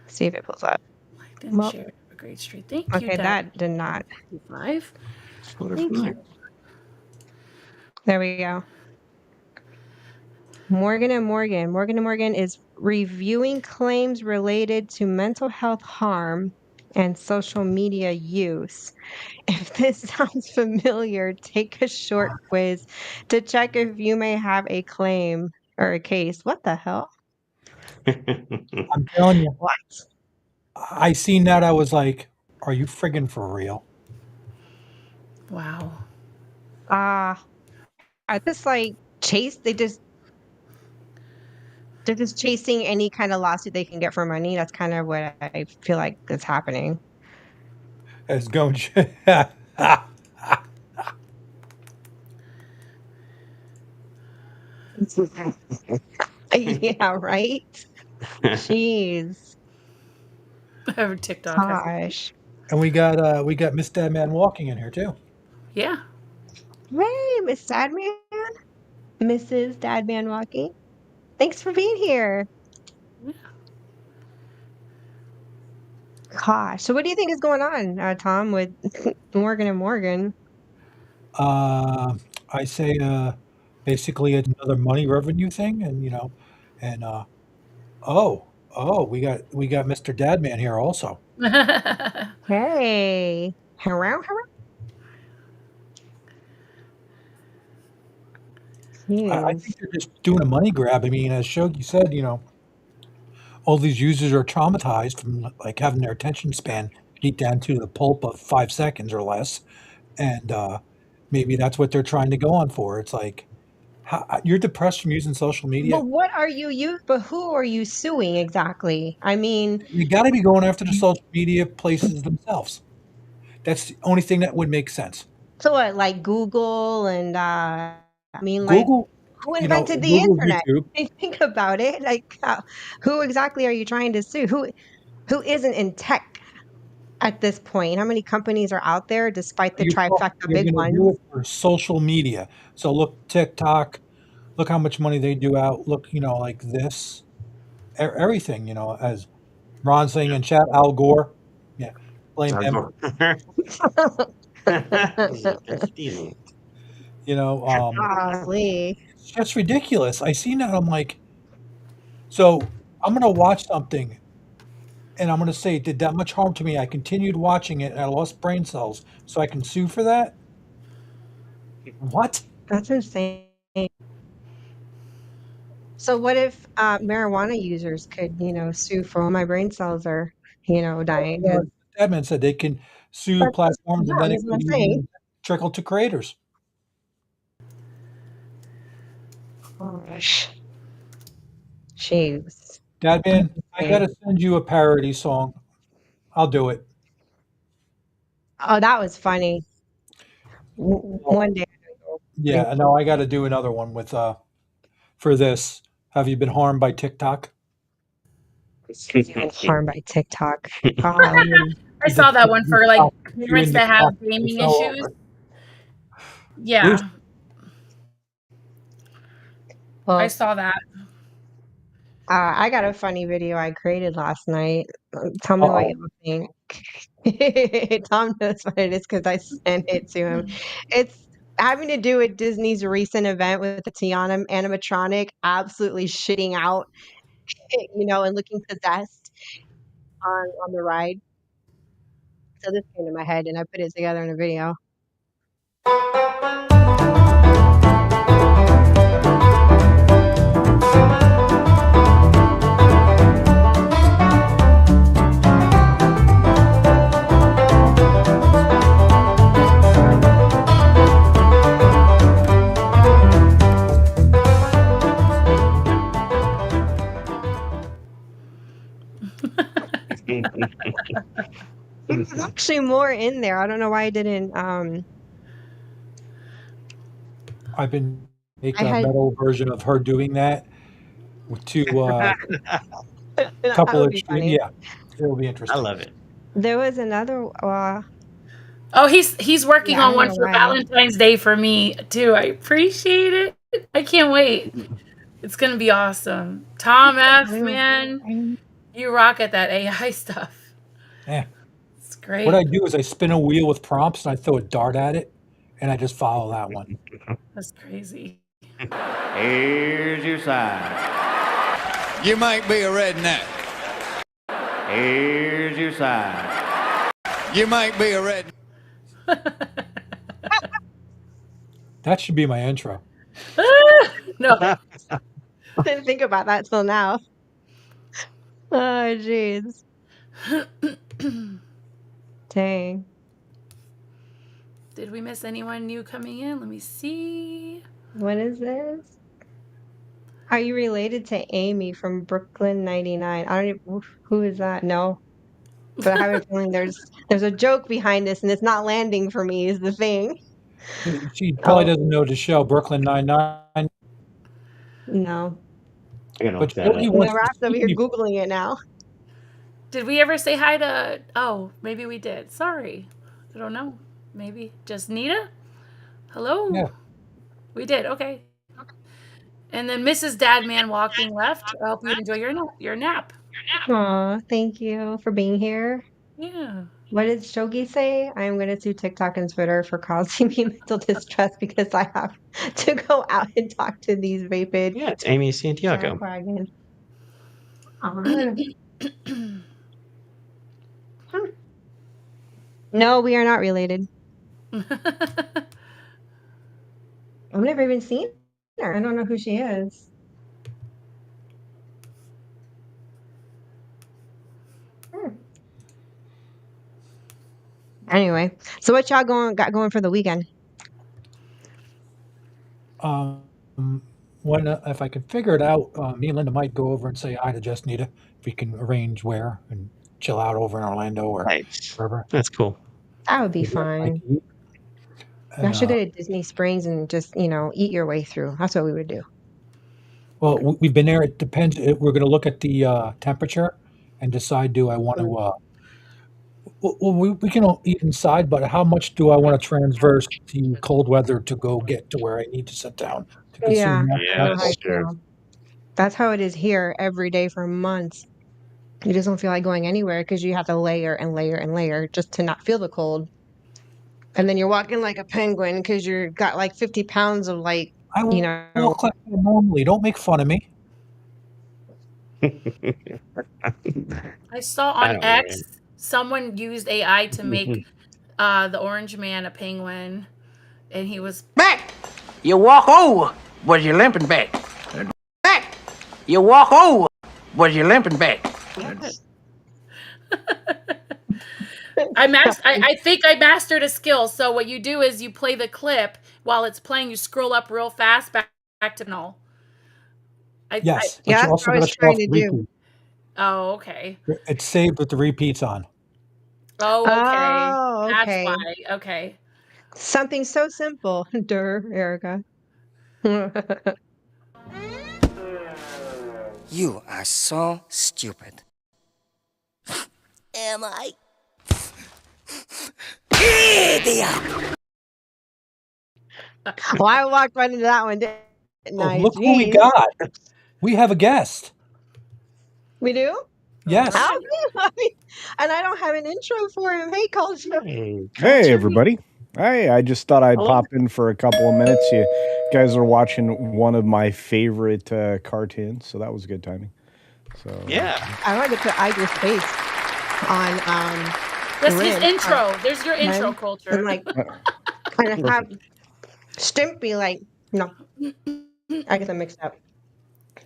See if it pulls up. Liked and Well, shared. Have a great street. Thank you, okay, Dad. that did not. 5. Photo from Thank there. you. There we go. Morgan and Morgan. Morgan and Morgan is reviewing claims related to mental health harm and social media use. If this sounds familiar, take a short quiz to check if you may have a claim or a case. What the hell? I'm telling you, What? I seen that. I was like, "Are you friggin' for real?" Wow. Ah, I just like chase. They're just chasing any kind of lawsuit they can get for money. That's kind of what I feel like is happening. As going, Yeah, right? Jeez. TikTok has. Gosh. and we got Miss Deadman walking in here too. Yeah. Hey, Miss Dadman, Mrs. Dadman Walking. Thanks for being here. Yeah. Gosh. So what do you think is going on, Tom, with Morgan and Morgan? Uh, I say, basically, it's another money revenue thing, and and we got Mr. Dadman here also. Hey. Hello, hello. I Jeez. think they're just doing a money grab. I mean, as Shogi said, all these users are traumatized from like having their attention span eat down to the pulp of 5 seconds or less, and maybe that's what they're trying to go on for. It's like you're depressed from using social media. But who are you suing exactly? I mean, You got to be going after the social media places themselves. That's the only thing that would make sense. so what, like Google and I mean, like, Google, who invented the Google, internet? YouTube. Think about it. Like, who exactly are you trying to sue? Who isn't in tech at this point? How many companies are out there, despite the trifecta You're big going to do ones? it for social media. So look, TikTok. Look how much money they do out. Look, like this, everything. As Ron saying in chat, Al Gore. Yeah, blame I'll him. go. Stealing. You know, um, Golly. it's just ridiculous. I seen that. I'm like, so I'm going to watch something and I'm going to say it did that much harm to me. I continued watching it and I lost brain cells. So I can sue for that? What? That's insane. So what if marijuana users could, sue for all my brain cells are, dying? Edmund said they can sue platforms and Yeah, then it that's what could I'm saying. even trickle to creators. Gosh, jeez. Dadman, I got Okay. to send you a parody song. I'll do it. Oh, that was funny. One day. Yeah, no, I got to do another one with for this. Have you been harmed by TikTok? Harmed by TikTok. Golly. I The saw that one for like TikTok you parents in the that closet have gaming fell issues. over. There's Yeah, I Well, saw that. I got a funny video I created last night. Tell me what uh-oh. you think. Tom knows what it is because I sent it to him. It's having to do with Disney's recent event with the Tiana animatronic absolutely shitting out, and looking possessed on the ride. So this came to my head, and I put it together in a video. There's actually more in there. I don't know why I didn't. I've been make I a had metal version of her doing that to that couple would be extreme. funny. Yeah, it'll be I interesting. love it. There was another. Oh, he's working Yeah, I on don't one know for why. Valentine's Day for me too. I appreciate it. I can't wait. It's gonna be awesome. Tom F, man, you rock at that AI stuff. Yeah. It's What I great. do is I spin a wheel with prompts and I throw a dart at it, and I just follow that one. That's crazy. Here's your sign. You might be a redneck. Here's your sign. You might be a redneck. That should be my intro. No. Didn't think about that till now. Oh, jeez. Dang. Did we miss anyone new coming in? Let me see. What is this? Are you related to Amy from Brooklyn 99? I don't even, who is that? No. But I have a feeling there's a joke behind this and it's not landing for me is the thing. She probably Oh, doesn't know the show Brooklyn Nine-Nine, no. I'm gonna but look that Jody up. wants No, to Raph's over see here me. Googling it now. Did we ever say hi to? Oh, maybe we did. Sorry. I don't know. Maybe just Nita? Hello? Yeah, We did. Okay. And then Mrs. Dadman walking left. I hope you enjoy your nap. Aw, thank you for being here. Yeah. What did Shogi say? I am going to sue TikTok and Twitter for causing me mental distress because I have to go out and talk to these vapid Yeah, it's Amy Santiago. jackwagon. Aw. No, we are not related. I've never even seen her. I don't know who she is. Hmm. Anyway, so what y'all got going for the weekend? um, when if I can figure it out, me and Linda might go over and say hi to Just Nita if we can arrange where and chill out over in Orlando or Nice. wherever. That's cool. That would be Maybe have a bite fun. to eat. Y'all And should go to Disney Springs and just, eat your way through. That's what we would do. well, we've been there. It depends. We're going to look at the temperature and decide. Do I want to? Well, we can all eat inside, but how much do I want to transverse to cold weather to go get to where I need to sit down to Yeah, consume that? I know how That you feel. That's how it is here every day for months. You just don't feel like going anywhere because you have to layer and layer and layer just to not feel the cold. And then you're walking like a penguin because you're got like 50 pounds of like, I you know, walk like that normally. Don't make fun of me. I saw I on don't worry. X someone used AI to Mhm. make the orange man a penguin, and he was Back! You walk over, but you're limping back. Back! You walk over, but you're limping back. I think I mastered a skill. So what you do is you play the clip while it's playing. You scroll up real fast back to null. Yes, but yeah, you that's also what I got was to turn trying off to the do. repeat. Oh, okay. It's saved with the repeats on. Oh, okay. Oh, That's okay. why. Okay. Something so simple. Durr, Erica. You are so stupid. Am I? Well, I walked right into that one, didn't Oh, I? look who we Jeez. got. We have a guest. We do? Yes. How? And I don't have an intro for him. Hey, Culture. Hey, Hey, culture. everybody. Hey, I just thought I'd Hello. pop in for a couple of minutes. You guys are watching one of my favorite cartoons, so that was good timing. So Yeah. I wanted to put Iger's face on That's his Rin. intro. There's your intro, Rin, Culture. and like kind of have Stimpy like no, I guess I mixed up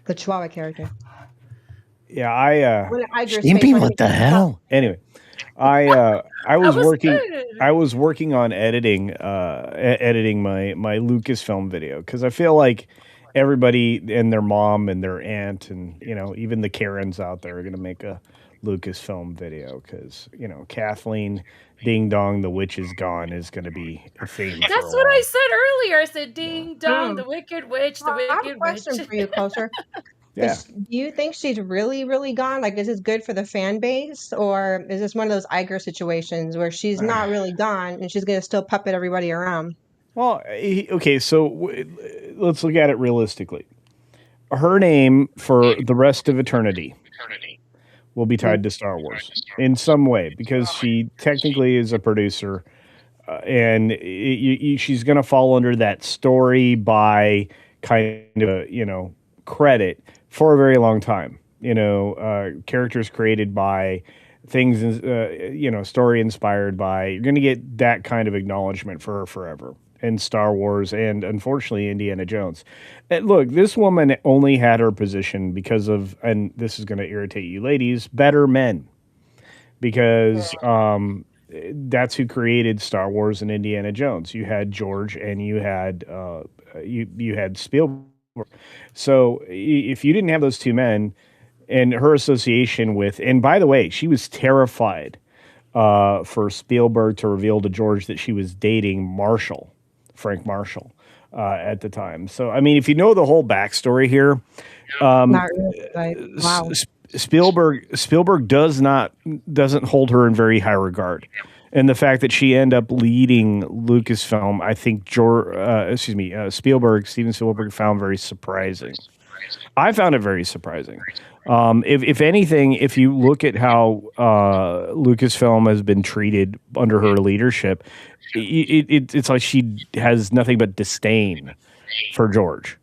the Chihuahua character. yeah, I What Iger's face Stimpy, when what he the hell? anyway, I That was was working good. I was working on editing my Lucasfilm video because I feel like everybody and their mom and their aunt and even the Karens out there are gonna make a Lucasfilm video because Kathleen Ding Dong the Witch is Gone is gonna be a thing for a That's what I while. said earlier. I said, "Ding dong, the Wicked Witch, the I have a Wicked Witch." question for you, Culture. Yeah. Do you think she's really, really gone? Like, is this good for the fan base, or is this one of those Iger situations where she's not really gone and she's gonna still puppet everybody around? Well, okay, so let's look at it realistically. Her name for the rest of eternity will be tied to Star Wars in some way because she technically is a producer, and she's going to fall under that story by kind of credit for a very long time. Characters created by things, story inspired by. You're going to get that kind of acknowledgement for her forever in Star Wars and unfortunately Indiana Jones. And look, this woman only had her position because of, and this is going to irritate you ladies, better men, because that's who created Star Wars and Indiana Jones. You had George and you had you had Spielberg. So if you didn't have those two men and her association with, and by the way, she was terrified for Spielberg to reveal to George that she was dating Frank Marshall, at the time. So I mean, if you know the whole backstory here, Not really, but wow. Spielberg doesn't hold her in very high regard, and the fact that she ended up leading Lucasfilm, I think Steven Spielberg found very surprising. I found it very surprising. If anything, if you look at how Lucasfilm has been treated under her leadership, it's like she has nothing but disdain for George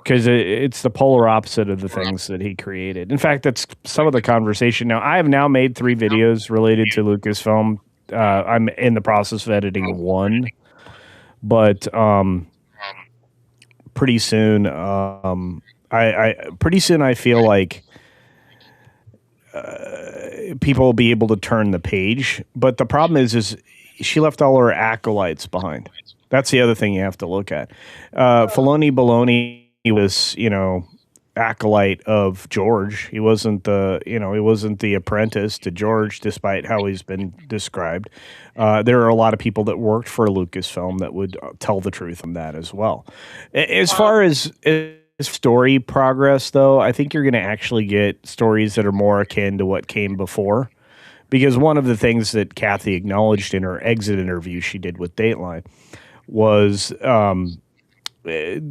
because it's the polar opposite of the things that he created. In fact, that's some of the conversation. Now, I have now made 3 videos related to Lucasfilm. I'm in the process of editing one, but pretty soon, I feel like people will be able to turn the page. But the problem is she left all her acolytes behind. That's the other thing you have to look at. Filoni Baloney was, acolyte of George. He wasn't the apprentice to George, despite how he's been described. There are a lot of people that worked for Lucasfilm that would tell the truth on that as well. As far as story progress, though, I think you're going to actually get stories that are more akin to what came before. Because one of the things that Kathy acknowledged in her exit interview she did with Dateline was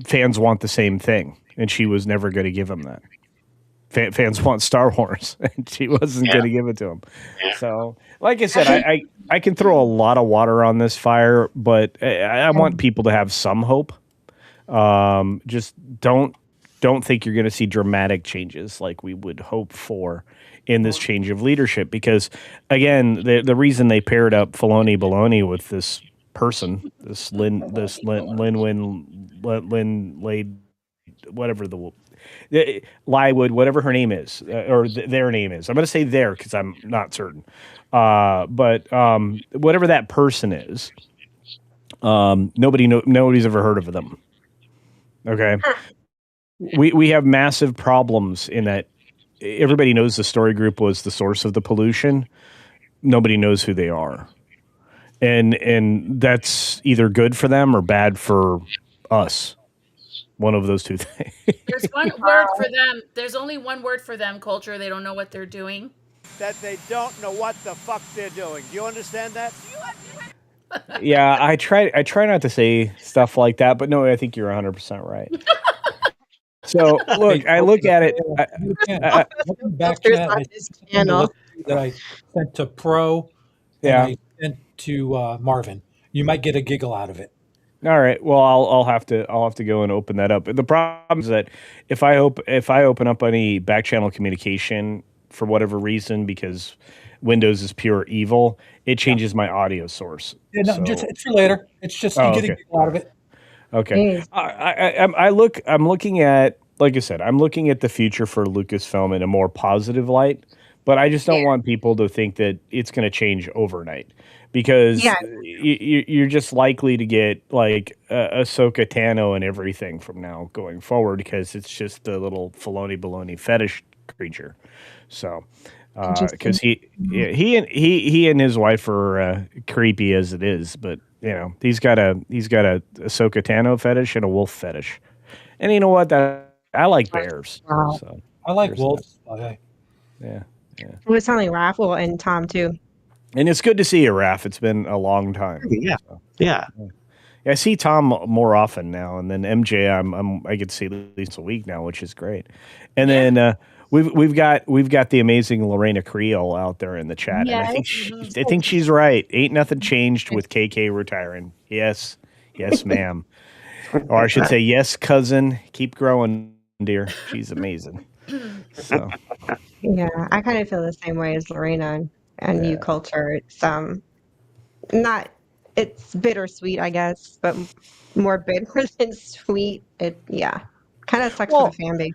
fans want the same thing, and she was never going to give them that. Fans want Star Wars, and she wasn't going to give it to them. So, like I said, I can throw a lot of water on this fire, but I want people to have some hope. Just don't think you're going to see dramatic changes like we would hope for in this change of leadership. Because again, the reason they paired up Filoni Baloney with this person, this Lynn Lade, whatever Lywood, whatever her name is, or their name is. I'm going to say there because I'm not certain. But whatever that person is, nobody's ever heard of them. Okay. We have massive problems in that everybody knows the story group was the source of the pollution. Nobody knows who they are. And that's either good for them or bad for us. One of those two things. There's one word for them. There's only one word for them, Culture. They don't know what they're doing. That they don't know what the fuck they're doing. Do you understand that? Yeah, I try not to say stuff like that, but no, I think you're 100% right. So look, I look at it. Back chat. that I sent to Pro and Yeah. I sent to Marvin. You might get a giggle out of it. All right. Well, I'll have to go and open that up. The problem is that if I open up any back channel communication for whatever reason, because Windows is pure evil, it Yeah. changes my audio source. Yeah, no, just So, it's for later. It's just you oh, get a okay. giggle out of it. Okay. Jeez. I'm looking at, like I said, I'm looking at the future for Lucasfilm in a more positive light, but I just Yeah. don't want people to think that it's going to change overnight because Yeah. you're just likely to get like Ahsoka Tano and everything from now going forward because it's just a little Filoni baloney fetish creature. So, Interesting. because he and his wife are creepy as it is, but he's got a Ahsoka Tano fetish and a wolf fetish, and you know what? That I like bears, Wow. so I like there's that. wolves. Okay. Yeah, yeah, It was telling Raffle and Tom too. and it's good to see you, Raph. It's been a long time. Yeah. So, Yeah. yeah. I see Tom more often now, and then MJ, I get to see at least a week now, which is great. And Yeah. then we've got the amazing Lorena Creole out there in the chat, and Yes. I think she's right. Ain't nothing changed with KK retiring. Yes, yes, ma'am, or I should say, yes, cousin. Keep growing, dear. She's amazing. So Yeah, I kind of feel the same way as Lorena and New yeah. Culture. It's not it's bittersweet, I guess, but more bitter than sweet. It yeah, kind of sucks for the Well, fan base.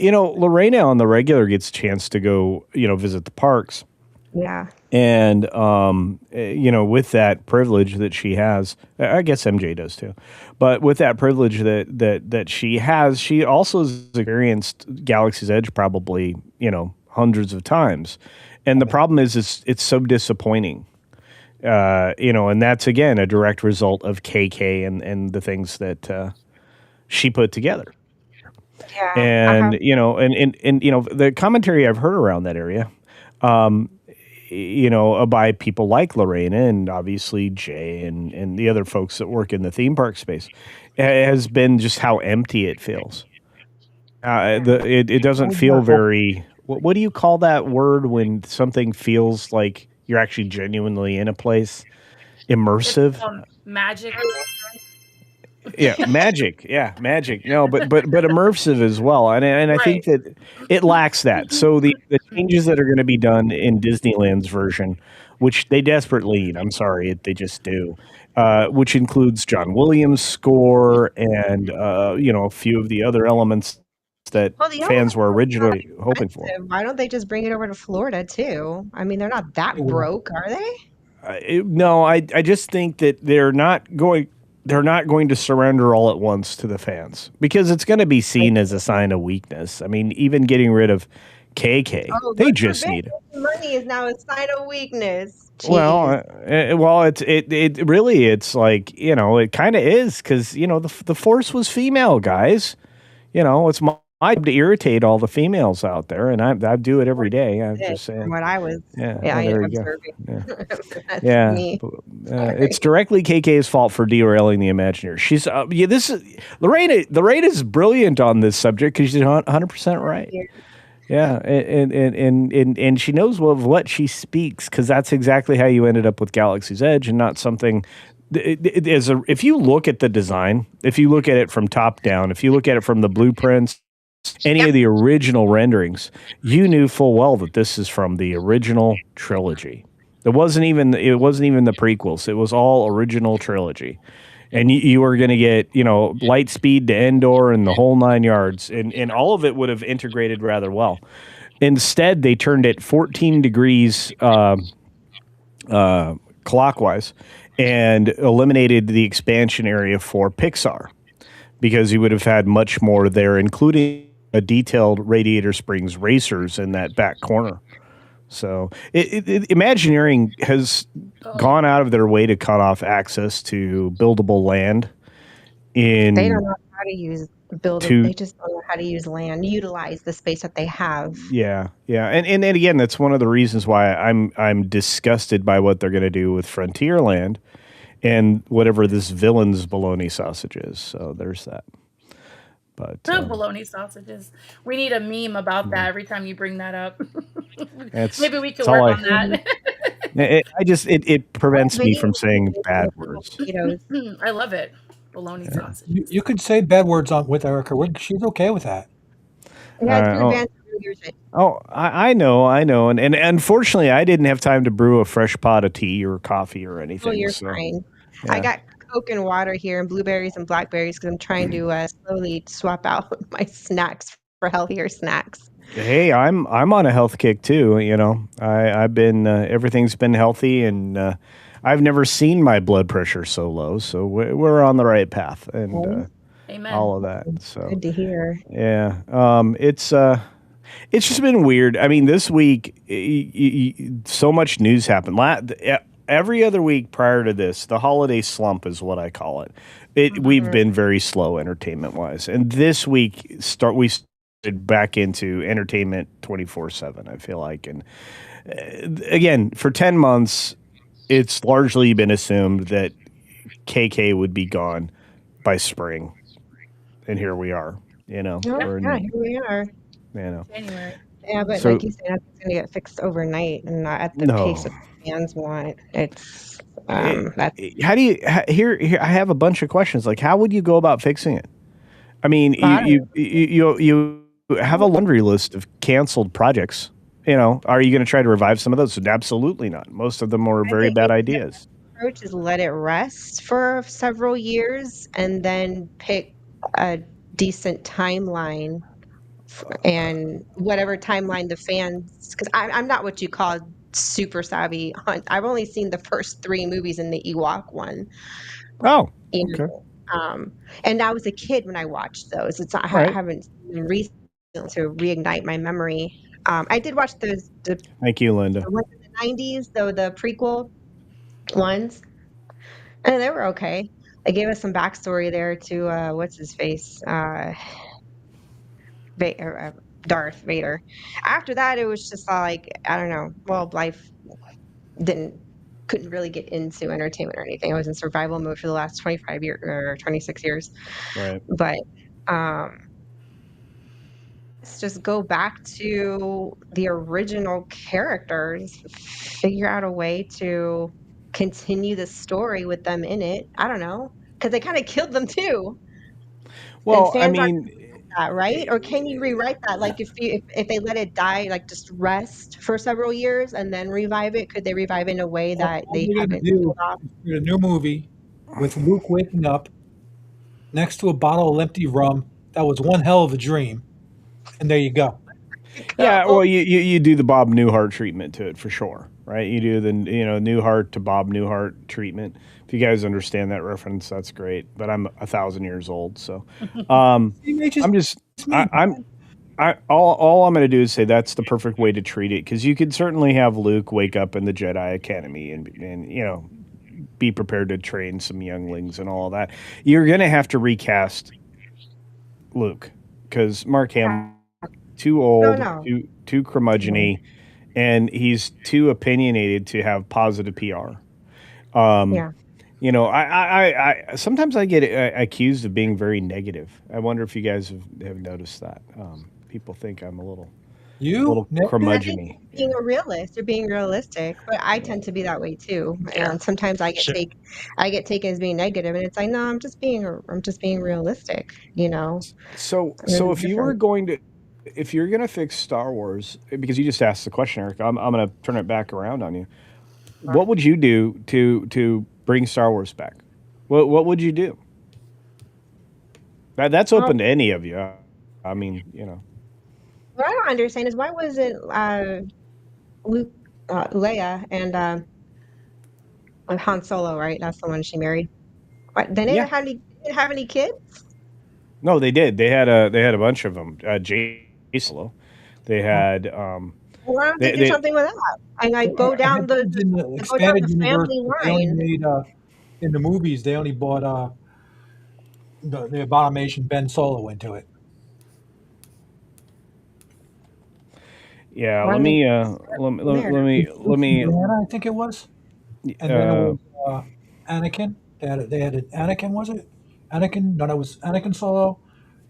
Lorena on the regular gets a chance to go, visit the parks. Yeah, And with that privilege that she has, I guess MJ does too. But with that privilege that she has, she also has experienced Galaxy's Edge probably hundreds of times. And the problem is, it's so disappointing. And that's again a direct result of KK and the things that she put together. yeah, I And have. the commentary I've heard around that area. Um, by people like Lorena and obviously Jay and the other folks that work in the theme park space, has been just how empty it feels. Yeah. It doesn't feel very. What do you call that word when something feels like you're actually genuinely in a place? It's Immersive. magic. Yeah, magic. Yeah, magic. No, but immersive as well, and I think Right. that it lacks that. So the changes that are going to be done in Disneyland's version, which they desperately need, I'm sorry, they just do, which includes John Williams' score and a few of the other elements that Well, the fans were elements are originally hoping for. expensive. Why don't they just bring it over to Florida too? I mean, they're not that It will. broke, are they? No, I just think that they're not going to surrender all at once to the fans because it's going to be I seen as a sign of weakness. I mean, even getting rid of KK, Oh, they good for just need it. business. Money is now a sign of weakness. Well, Jeez. it really, it's like, it kind of is because, the force was female, guys. It's my job to irritate all the females out there, and I do it every day. I'm It, just from saying. what I was, Yeah, yeah, well, there you go. observing. Yeah. That's Yeah, me. it's Sorry. directly KK's fault for derailing the Imagineer. She's this is Lorena's brilliant on this subject because she's 100% right. Yeah, and she knows of what she speaks because that's exactly how you ended up with Galaxy's Edge and not something. If you look at the design, if you look at it from top down, if you look at it from the blueprints, any Yep. of the original renderings, you knew full well that this is from the original trilogy. It wasn't even the prequels. It was all original trilogy. And you were going to get, light speed to Endor and the whole 9 yards. And all of it would have integrated rather well. Instead, they turned it 14 degrees clockwise and eliminated the expansion area for Pixar because you would have had much more there, including a detailed Radiator Springs racers in that back corner. So Imagineering has gone out of their way to cut off access to buildable land They don't in know how to to they just don't know how to use land, utilize the space that they have. yeah, and again, that's one of the reasons why I'm disgusted by what they're going to do with Frontierland and whatever this villain's bologna sausage is. So there's that. But Bologna sausages. We need a meme about that every time you bring that up. That's Maybe we could that's all work I. on that. It prevents me from Video saying bad with words. potatoes. I love it. Bologna Yeah. sausage. You could say bad words on with Erica. She's okay with that. Yeah, it's Brewed Oh, Banter. Here's it. I know, and unfortunately, I didn't have time to brew a fresh pot of tea or coffee or Oh, anything. you're So fine. I yeah. got Coke and water here and blueberries and blackberries because I'm trying to slowly swap out my snacks for healthier snacks. Hey, I'm on a health kick too. You know, I've been everything's been healthy, and I've never seen my blood pressure so low. So we're on the right path, and Oh, Amen. all of that. So good to hear. yeah, it's just been weird. I mean, this week, so much news happened. Every other week prior to this, the holiday slump is what I call it. We've Mhm. been very slow entertainment wise, and this week we started back into entertainment 24/7. I feel like, and again, for 10 months, it's largely been assumed that KK would be gone by spring, and here we are. You know, Oh, we're yeah, in, here we are. you know, January. Yeah, but like so you said, nothing's gonna get fixed overnight and not at the pace no. that fans want. It's It, that's how do you here? I have a bunch of questions. Like, how would you go about fixing it? I mean, I don't you have a know. laundry list of canceled projects. You know, are you going to try to revive some of those? Absolutely not. Most of them were I very think bad maybe the ideas. approach is let it rest for several years and then pick a decent timeline and whatever timeline the fans, because I'm not what you call super savvy on. I've only seen the first three movies in the Ewok one, Oh, you okay, know, and I was a kid when I watched those. It's not, I right. haven't seen them recently to reignite my memory. I did watch Thank you, Linda. the ones in the 90s, though the prequel ones, and they were okay. They gave us some backstory there to what's his face, Darth Vader. After that, it was just like I don't know. Well, life didn't couldn't really get into entertainment or anything. I was in survival mode for the last 25 years or 26 years. Right. But um, let's just go back to the original characters, figure out a way to continue the story with them in it. I don't know because they kind of killed them too, and Well, I fans aren't mean, that, right? Or can you rewrite that? Like if they let it die, like just rest for several years and then revive it, could they revive it in a way that All they they got to haven't do killed off? is create a new movie with Luke waking up next to a bottle of empty rum. That was one hell of a dream, and there you go. yeah. Go. Well, you do the Bob Newhart treatment to it for sure, right? You do the Newhart to Bob Newhart treatment. If you guys understand that reference, that's great. But I'm 1,000 years old, so Same age as I'm just me. all I'm going to do is say that's the perfect way to treat it because you could certainly have Luke wake up in the Jedi Academy and be prepared to train some younglings and all that. You're going to have to recast Luke because Mark Hamill too No, old, no. too No. curmudgeony, and he's too opinionated to have positive PR. Um, Yeah. Sometimes I get accused of being very negative. I wonder if you guys have noticed that. People think I'm a You little And I think curmudgeony. you're being Yeah, a realist. You're being realistic, but I tend to be that way too. Sure. And sometimes Sure. I get taken as being negative, and it's like, no, I'm just being realistic. You know, So there's a if you were difference. going to, if you're going to fix Star Wars, because you just asked the question, Eric, I'm going to turn it back around on you. What would you do to bring Star Wars back? What would you do? That's Well, open to any of you. I mean, what I don't understand is why wasn't Luke, Leia, and Han Solo, right? That's the one she married. What? yeah. They didn't have any kids. No, they did. They had a bunch of them. Solo. They had Why don't they do they something with that? And like I bet this is in the go down expanded the universe, family but they only line. made in the movies. They only bought the abomination Ben Solo into it. yeah. Why Let don't they me start from there? With Indiana, I think it was, and then it uh was Anakin. They had an Anakin, was it? Anakin? No, that was Anakin Solo,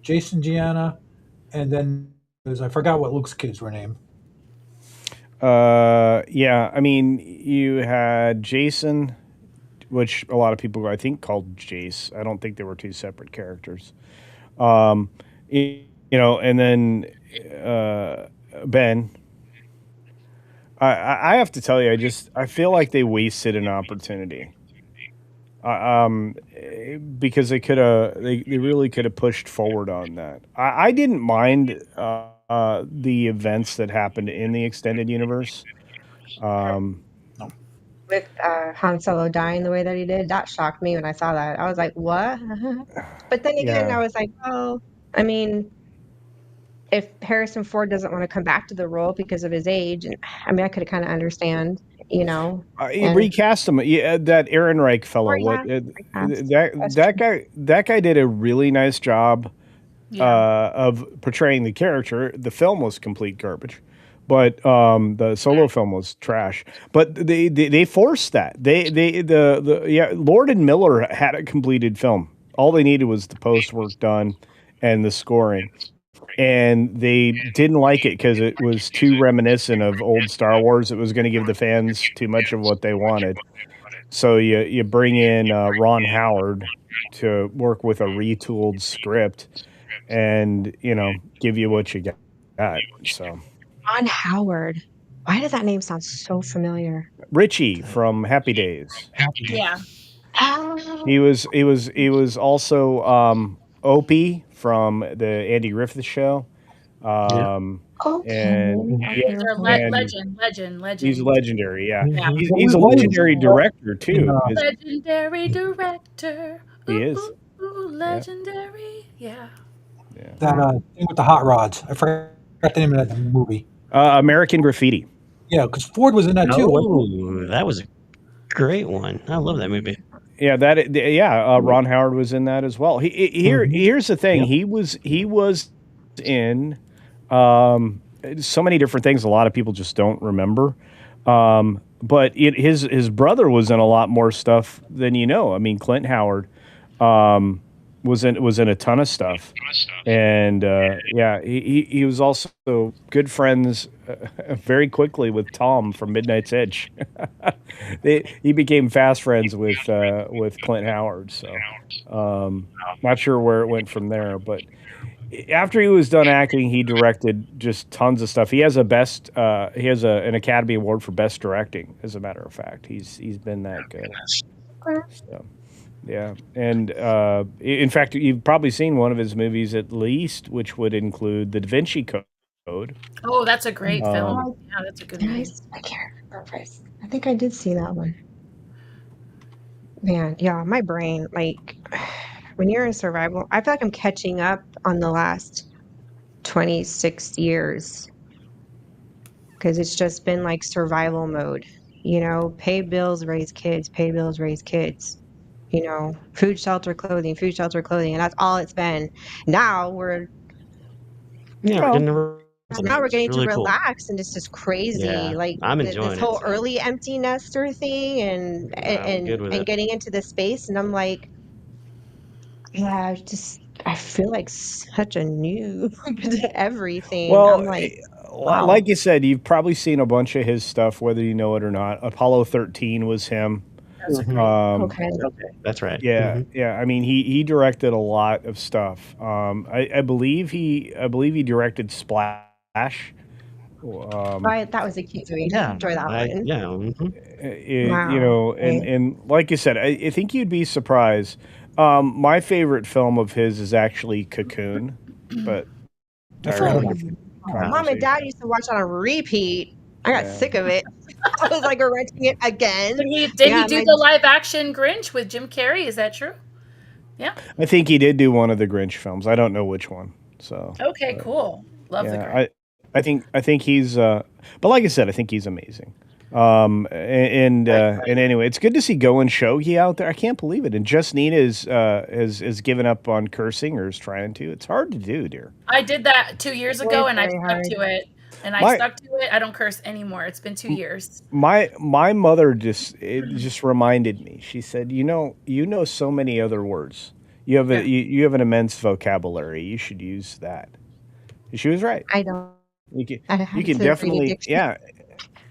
Jason Gianna, and then I forgot what Luke's kids were named. Yeah, I mean, you had Jason, which a lot of people I think called Jace. I don't think they were two separate characters. Um, and then Ben. I have to tell you, I feel like they wasted an opportunity. Because they really could have pushed forward on that. I didn't mind the events that happened in the extended universe. Um, With Han Solo dying the way that he did, that shocked me when I saw that. I was like, "What?" But then again, I yeah, was like, "Oh, I mean, if Harrison Ford doesn't want to come back to the role because of his age, and I mean, I could kind of understand, you know, you and recast him. Yeah, that Aaron Reich fellow. or What yeah, recast. That's that guy did a really nice job Yeah. of portraying the character. The film was complete garbage, but the solo film was trash. But they forced that. Lord and Miller had a completed film. All they needed was the post work done and the scoring. And they didn't like it because it was too reminiscent of old Star Wars. It was going to give the fans too much of what they wanted. So you bring in Ron Howard to work with a retooled script and give you what you got. So Ron Howard. Why does that name sound so familiar? Richie from Happy Days. Yeah. Oh, He was also Opie from the Andy Griffith Show. Yeah. Um, okay, and yeah, okay, These are okay. and he's legend. legendary. Yeah, Yeah. he's a What was legendary director in, too. Because Legendary director. he is. Yeah, Legendary. Yeah. yeah. that thing with the hot rods? I forgot the name of that movie. American Graffiti. Yeah, because Ford was in that too, wasn't he? Oh, that was a great one. I love that movie. Yeah, Ron Howard was in that as well. Here's the thing. Yep. He was in so many different things. A lot of people just don't remember. But his brother was in a lot more stuff than you know. I mean, Clint Howard was in a ton of stuff, and yeah, he was also good friends very quickly with Tom from Midnight's Edge. He became fast friends with Clint Howard. So not sure where it went from there, but after he was done acting, he directed just tons of stuff. He has an Academy Award for best directing. As a matter of fact, he's been that good. So, yeah, and in fact, you've probably seen one of his movies at least, which would include The Da Vinci Code. Oh, that's a great film. Um, Yeah, that's a good Did movie. I can't remember. I think I did see that one. Man, yeah, my brain, like when you're in survival, I feel like I'm catching up on the last 26 years because it's just been like survival mode, pay bills, raise kids, pay bills, raise kids, food, shelter, clothing, and that's all it's been. Now we're Yeah, we're well, getting to now we're it's getting to really cool. relax, and it's just crazy, Yeah, like I'm this enjoying it. whole So early empty nester thing, and I'm and good with and it. getting into this space, and I'm like, yeah, I feel like such a noob to everything. I'm well, like, wow, like you said, you've probably seen a bunch of his stuff, whether you know it or not. Apollo 13 was him. That's a great. Um, okay. That's right. yeah, yeah. I mean, he directed a lot of stuff. I believe he directed Splash. Um, That was a cute movie. Yeah. Enjoy that one. Yeah. Mhm. Wow. and Okay. like you said, I think you'd be surprised. My favorite film of his is actually Cocoon, but I I forgot already about different Mom and Dad conversation. used to watch on a repeat. I got Yeah. sick of it. I was like renting it again. Did he Yeah, do the live action Grinch with Jim Carrey? Is that true? Yeah. I think he did do one of the Grinch films. I don't know which one. So, Okay, but cool. Love the yeah, Grinch. I think he's but like I said, I think he's amazing. And anyway, it's good to see Go and Shogi out there. I can't believe it. And Just Nina is given up on cursing or is trying to. It's hard to do, dear. I did that 2 years it was ago, and I've very stuck hard. to it. And I My stuck to it. I don't curse anymore. It's been 2 years. my mother just reminded me. She said, "You know so many other words. Yeah. You have an immense vocabulary. You should use that." She was right. I don't. You can I you had can to read a definitely dictionary. yeah.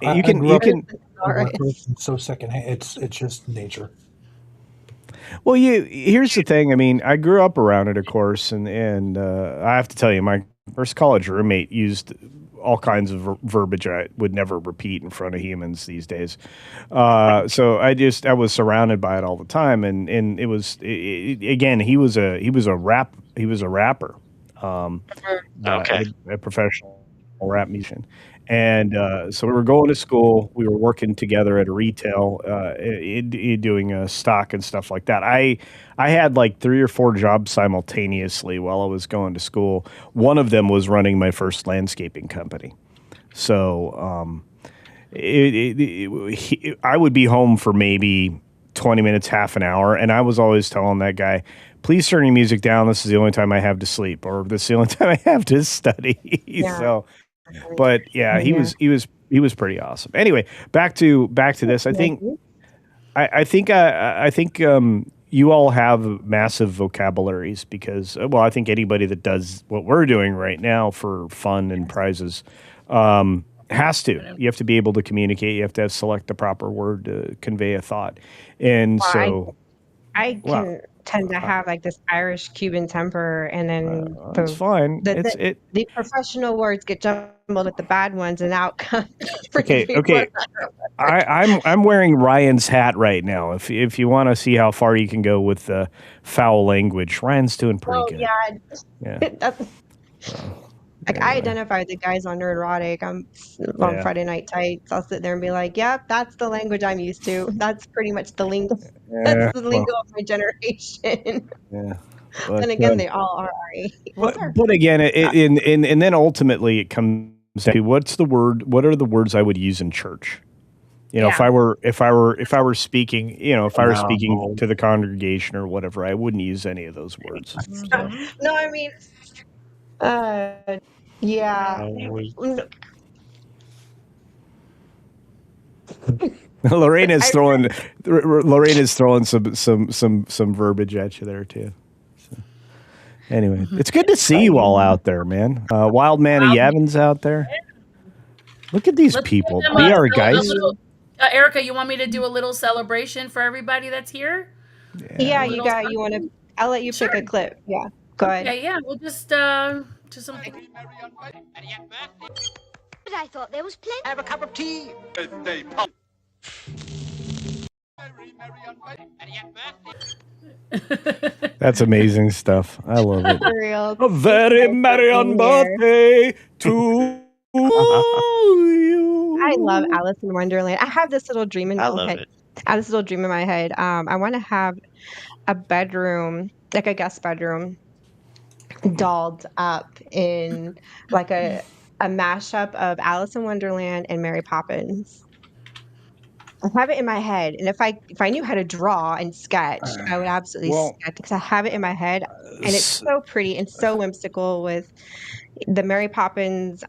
I, You I can grew you up can West Coast, and so secondhand. It's just nature. Well, here's the thing. I mean, I grew up around it, of course, and I have to tell you, my first college roommate used all kinds of verbiage I would never repeat in front of humans these days. So I was surrounded by it all the time, and it was again he was a rapper, um, Okay. a professional rap musician. And so we were going to school. We were working together at a retail, doing stock and stuff like that. I had like 3 or 4 jobs simultaneously while I was going to school. One of them was running my first landscaping company. So I would be home for maybe 20 minutes, half an hour, and I was always telling that guy, "Please turn your music down. This is the only time I have to sleep, or this is the only time I have to study." Yeah. So. But yeah, Yeah. he was pretty awesome. Anyway, back to this. I think you all have massive vocabularies because well, I think anybody that does what we're doing right now for fun and prizes has to. You have to be able to communicate. You have to select the proper word to convey a thought. And Well, so, I wow, can tend to have like this Irish Cuban temper, and then it's fine. the professional words get jumbled with the bad ones, and out comes Okay, freaking okay. I'm wearing Ryan's hat right now. If you want to see how far you can go with the foul language, Ryan's doing pretty Oh good. yeah, Yeah. that's like I identify with the guys on Nerdrotic. I'm on Yeah. Friday Night Tights. I'll sit there and be like, "Yep, that's the language I'm used to. That's pretty much the lingo. That's Yeah. the Well. lingo of my generation." Yeah. And But again, they all are our age. Well, they're but again, and then ultimately it comes down to what's the word? What are the words I would use in church? You know, yeah. if I were speaking, you know, if I were speaking to the congregation or whatever, I wouldn't use any of those words. So. No, I mean, yeah. Mm, Lorena's I throwing some verbiage at you there too. So, anyway, it's good to see you all out there, man. Wild Manny Yavins out there. Look at these Let's people. give them Be a our little, guys. Erica, you want me to do a little celebration for everybody that's here? Yeah, A you little got. You want to? something? I'll let you pick Sure. a clip. Yeah, go ahead. Okay, yeah, we'll just something. But I thought there was plenty. Have a cup of tea. That's amazing stuff. I love it. For real. A very Thanks for merry being here. birthday to you. I love Alice in Wonderland. I have this little dream in I my love head. it. I have this little dream in my head. I want to have a bedroom, like a guest bedroom, dolled up in like a mashup of Alice in Wonderland and Mary Poppins. I have it in my head, and if I knew how to draw and sketch, I would absolutely Well, sketch because I have it in my head, and it's s- so pretty and so whimsical with the Mary Poppins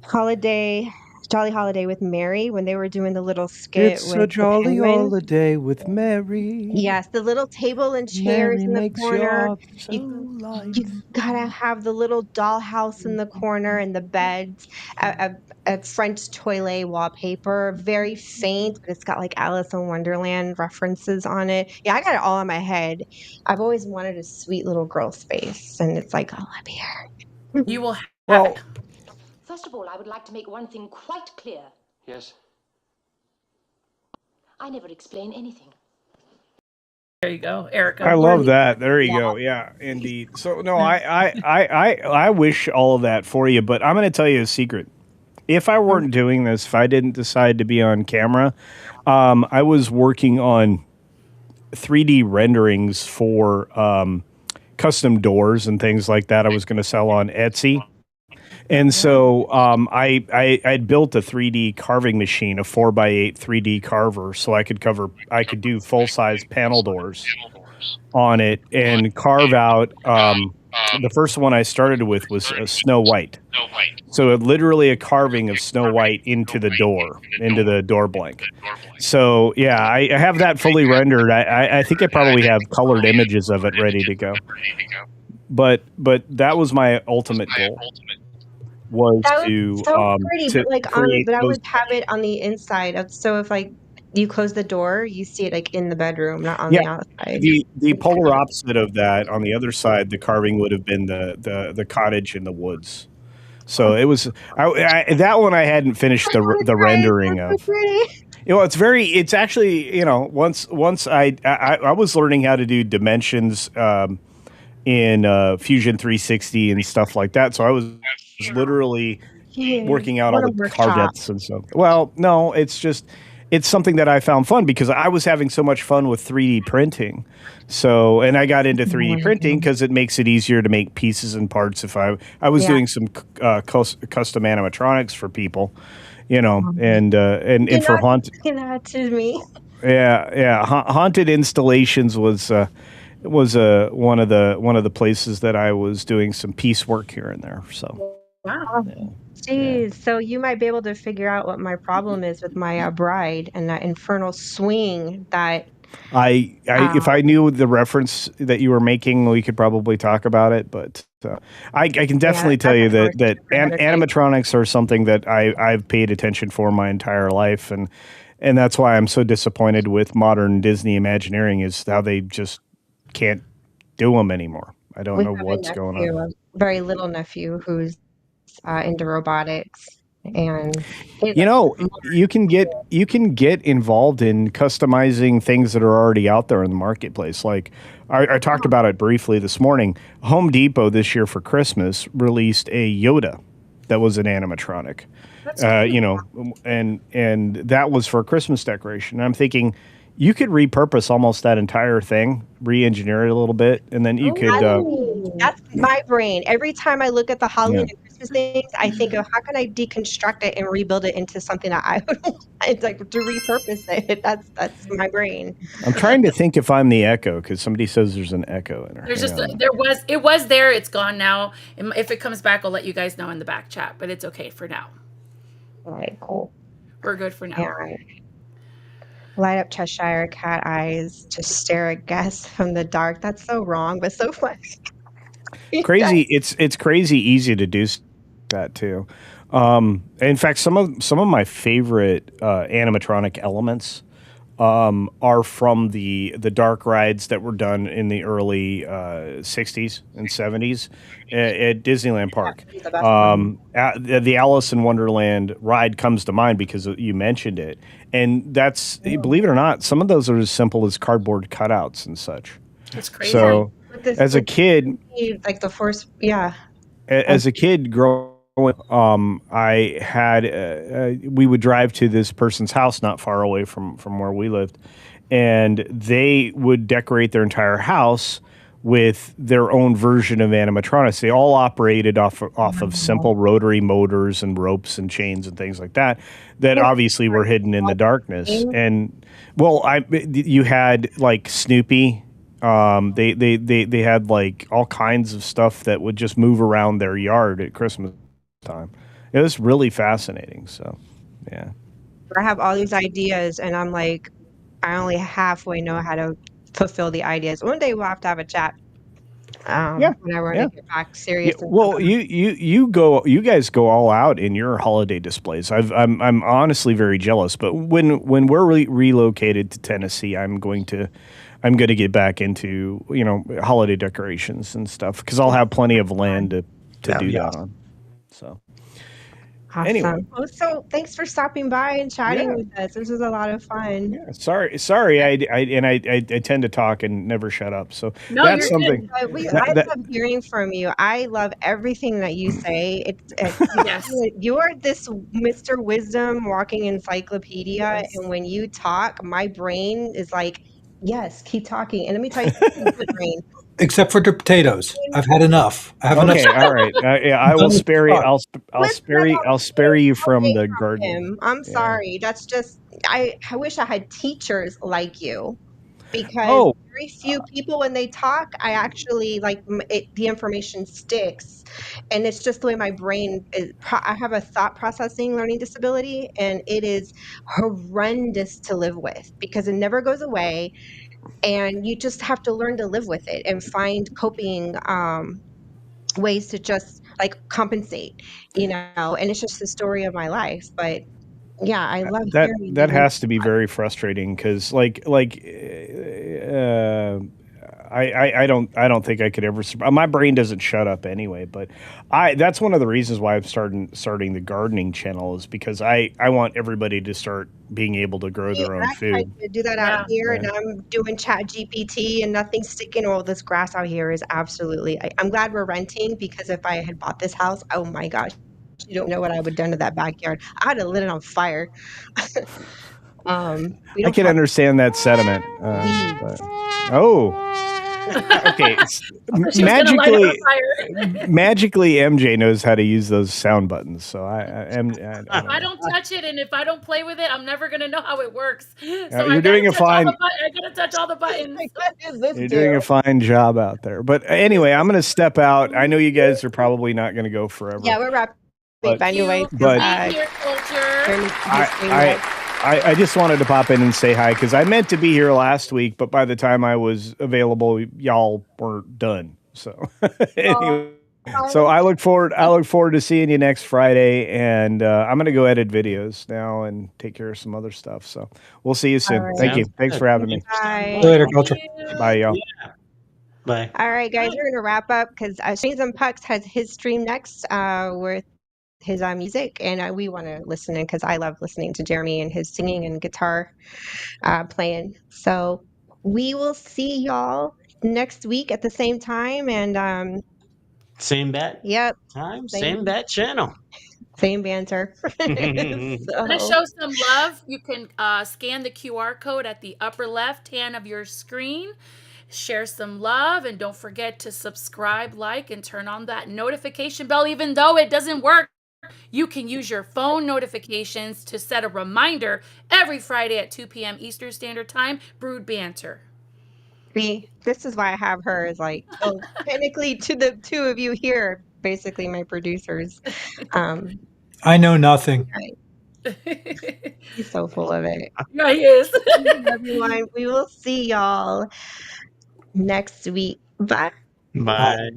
holiday, Jolly Holiday with Mary when they were doing the little skit it's a with the jolly penguin. holiday with Mary. Yes, the little table and chairs Mary in the makes corner. your so light. You gotta have the little dollhouse in the corner and the beds, a French toilet wallpaper, very faint, but it's got like Alice in Wonderland references on it. Yeah, I got it all in my head. I've always wanted a sweet little girl space, and it's like all up here. You will have Well, First of all, I would like to make one thing quite clear. Yes. I never explain anything. There you go, Erica. I love that. There you Yeah. go. Yeah, indeed. So no, I wish all of that for you, but I'm going to tell you a secret. If I weren't doing this, if I didn't decide to be on camera, I was working on 3D renderings for custom doors and things like that. I was going to sell on Etsy. And so I'd built a 3D carving machine, a 4x8 3D carver, so I could do full size panel doors on it and carve out. The first one I started with was Snow White. So literally a carving of Snow White into the door blank. So yeah, I have that fully rendered. I think I probably have colored images of it ready to go. But that was my ultimate goal. was That was so pretty, but, to like, create but I those. would have it on the inside of so if, like, you close the door, you see it, like, in the bedroom, not on Yeah, the outside. the polar opposite of that, on the other side, the carving would have been the cottage in the woods. So it was that one I hadn't finished I'm gonna the cry, it's rendering so of. pretty. It's actually, once I was learning how to do dimensions in Fusion 360 and stuff like that. So I was literally Yeah, working out all what a the car workshop. depths and stuff. Well, no, it's something that I found fun because I was having so much fun with 3D printing. So, and I got into Oh 3D my printing god. because it makes it easier to make pieces and parts. If I was Yeah. doing some custom animatronics for people, You're and for not haunt, explaining that to me. yeah, haunted installations was one of the places that I was doing some piecework here and there. So Wow. Oh, yeah, yeah. jeez. So you might be able to figure out what my problem is with my, bride and that infernal swing that, If I knew the reference that you were making, we could probably talk about it. But I can yeah, definitely tell that's a you that conversation for another day. animatronics are something that I've paid attention for my entire life, and that's why I'm so disappointed with modern Disney Imagineering is how they just can't do them anymore. I don't We know have a what's going on. nephew, a very little nephew who's, into robotics, and he's You like know, you can get involved in customizing things that are already out there in the marketplace. Like I talked about it briefly this morning. Home Depot this year for Christmas released a Yoda that was an animatronic. That's cool. And that was for a Christmas decoration. And I'm thinking you could repurpose almost that entire thing, re-engineer it a little bit, and then you could Oh. That's my brain. Every time I look at the yeah. Halloween and Christmas things, I think of how can I deconstruct it and rebuild it into something that I would want, like, to repurpose it. That's my brain. I'm trying to think if I'm the echo because somebody says there's an echo in her. There's Hang just on a minute. it was there, it's gone now. If it comes back, I'll let you guys know in the back chat, but it's okay for now. Alright, cool. We're good for now. Yeah. Light up Cheshire cat eyes to stare at guests from the dark. That's so wrong, but so funny. Crazy. It's crazy easy to do that too. In fact, some of my favorite animatronic elements are from the dark rides that were done in the early 60s and 70s at Disneyland Park. The best one. The Alice in Wonderland ride comes to mind because you mentioned it, and that's believe it or not, some of those are as simple as cardboard cutouts and such. It's crazy. So, With this, as a kid, like the force, yeah. as a kid growing I had we would drive to this person's house not far away from where we lived, and they would decorate their entire house with their own version of animatronics. They all operated off of simple rotary motors and ropes and chains and things like that that obviously were hidden in the darkness. And well, you had like Snoopy. They had like all kinds of stuff that would just move around their yard at Christmas time. It was really fascinating. So, yeah. I have all these ideas, and I'm like, I only halfway know how to fulfill the ideas. One day we'll have to have a chat. Yeah. When I want Yeah. to get back Yeah, serious and well, you guys go all out in your holiday displays. I'm honestly very jealous. But when we're relocated to Tennessee, I'm going to get back into holiday decorations and stuff because I'll have plenty of land to do that on. So awesome. anyway, Well, so thanks for stopping by and chatting Yeah. with us. This was a lot of fun. yeah, sorry, I tend to talk and never shut up. So No, that's you're something. good. I love hearing from you. I love everything that you say. Yes. You are this Mr. Wisdom walking encyclopedia, and when you talk, my brain is like, yes, keep talking. And let me tell you something, good brain. Except for the potatoes. I've had enough. I have enough. Okay, all right. Yeah, I I'm will done with spare you. talk. I'll spare you from Away the from garden. him. I'm Yeah. sorry. That's just I wish I had teachers like you because Oh, very few people when they talk, I actually like the information sticks, and it's just the way my brain is. I have a thought processing learning disability, and it is horrendous to live with because it never goes away, and you just have to learn to live with it and find coping ways to just like compensate, and it's just the story of my life. But yeah, I love That hearing that these. has to be very frustrating because I don't think I could ever my brain doesn't shut up anyway, but that's one of the reasons why I'm starting the gardening channel is because I want everybody to start being able to grow their own I tried food. to do that out Yeah. here, and Yeah. I'm doing Chat GPT, and nothing's sticking. All this grass out here is absolutely. I'm glad we're renting because if I had bought this house, oh my gosh, you don't know what I would have done to that backyard. I'd have lit it on fire. We I don't can have understand that sentiment. weeds. But okay, She was gonna light it on magically fire. magically MJ knows how to use those sound buttons, so I don't If I know. don't touch it and if I don't play with it, I'm never gonna know how it works. So I You're gotta doing a touch all the fine I gotta touch all the buttons. Like, what does this You're do? doing a fine job out there. But anyway, I'm going to step out. I know you guys are probably not going to go forever. Yeah, we're wrapping But- up anyway. Thank you for But- being here, culture. I just wanted to pop in and say hi because I meant to be here last week, but by the time I was available, y'all were done. So anyway, so I look forward to seeing you next Friday, and I'm going to go edit videos now and take care of some other stuff. So we'll see you soon. All right. Thank you. Sounds Thanks good. for having me. Bye. Later, culture. Bye, y'all. Bye. All right, guys, we're gonna wrap up because Streams and Pucks has his stream next with his music, and we want to listen in because I love listening to Jeremy and his singing and guitar playing. So we will see y'all next week at the same time, and Same bat yep, time, same same bat channel. same banter. I'm gonna So, show some love. You can scan the QR code at the upper left hand of your screen. Share some love, and don't forget to subscribe, like, and turn on that notification bell. Even though it doesn't work, you can use your phone notifications to set a reminder every Friday at 2 p.m. Eastern Standard Time. Brewed Banter. this is why I have her as like, oh, technically to the two of you here, basically my producers. I know nothing. He's so full of it. Yeah, he is. Everyone, we will see y'all next week. Bye. Bye.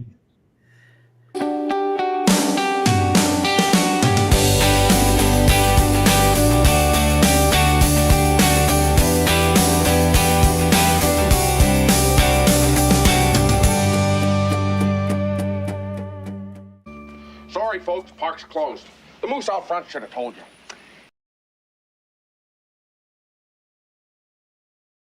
Sorry, folks, park's closed. The moose out front should have told you.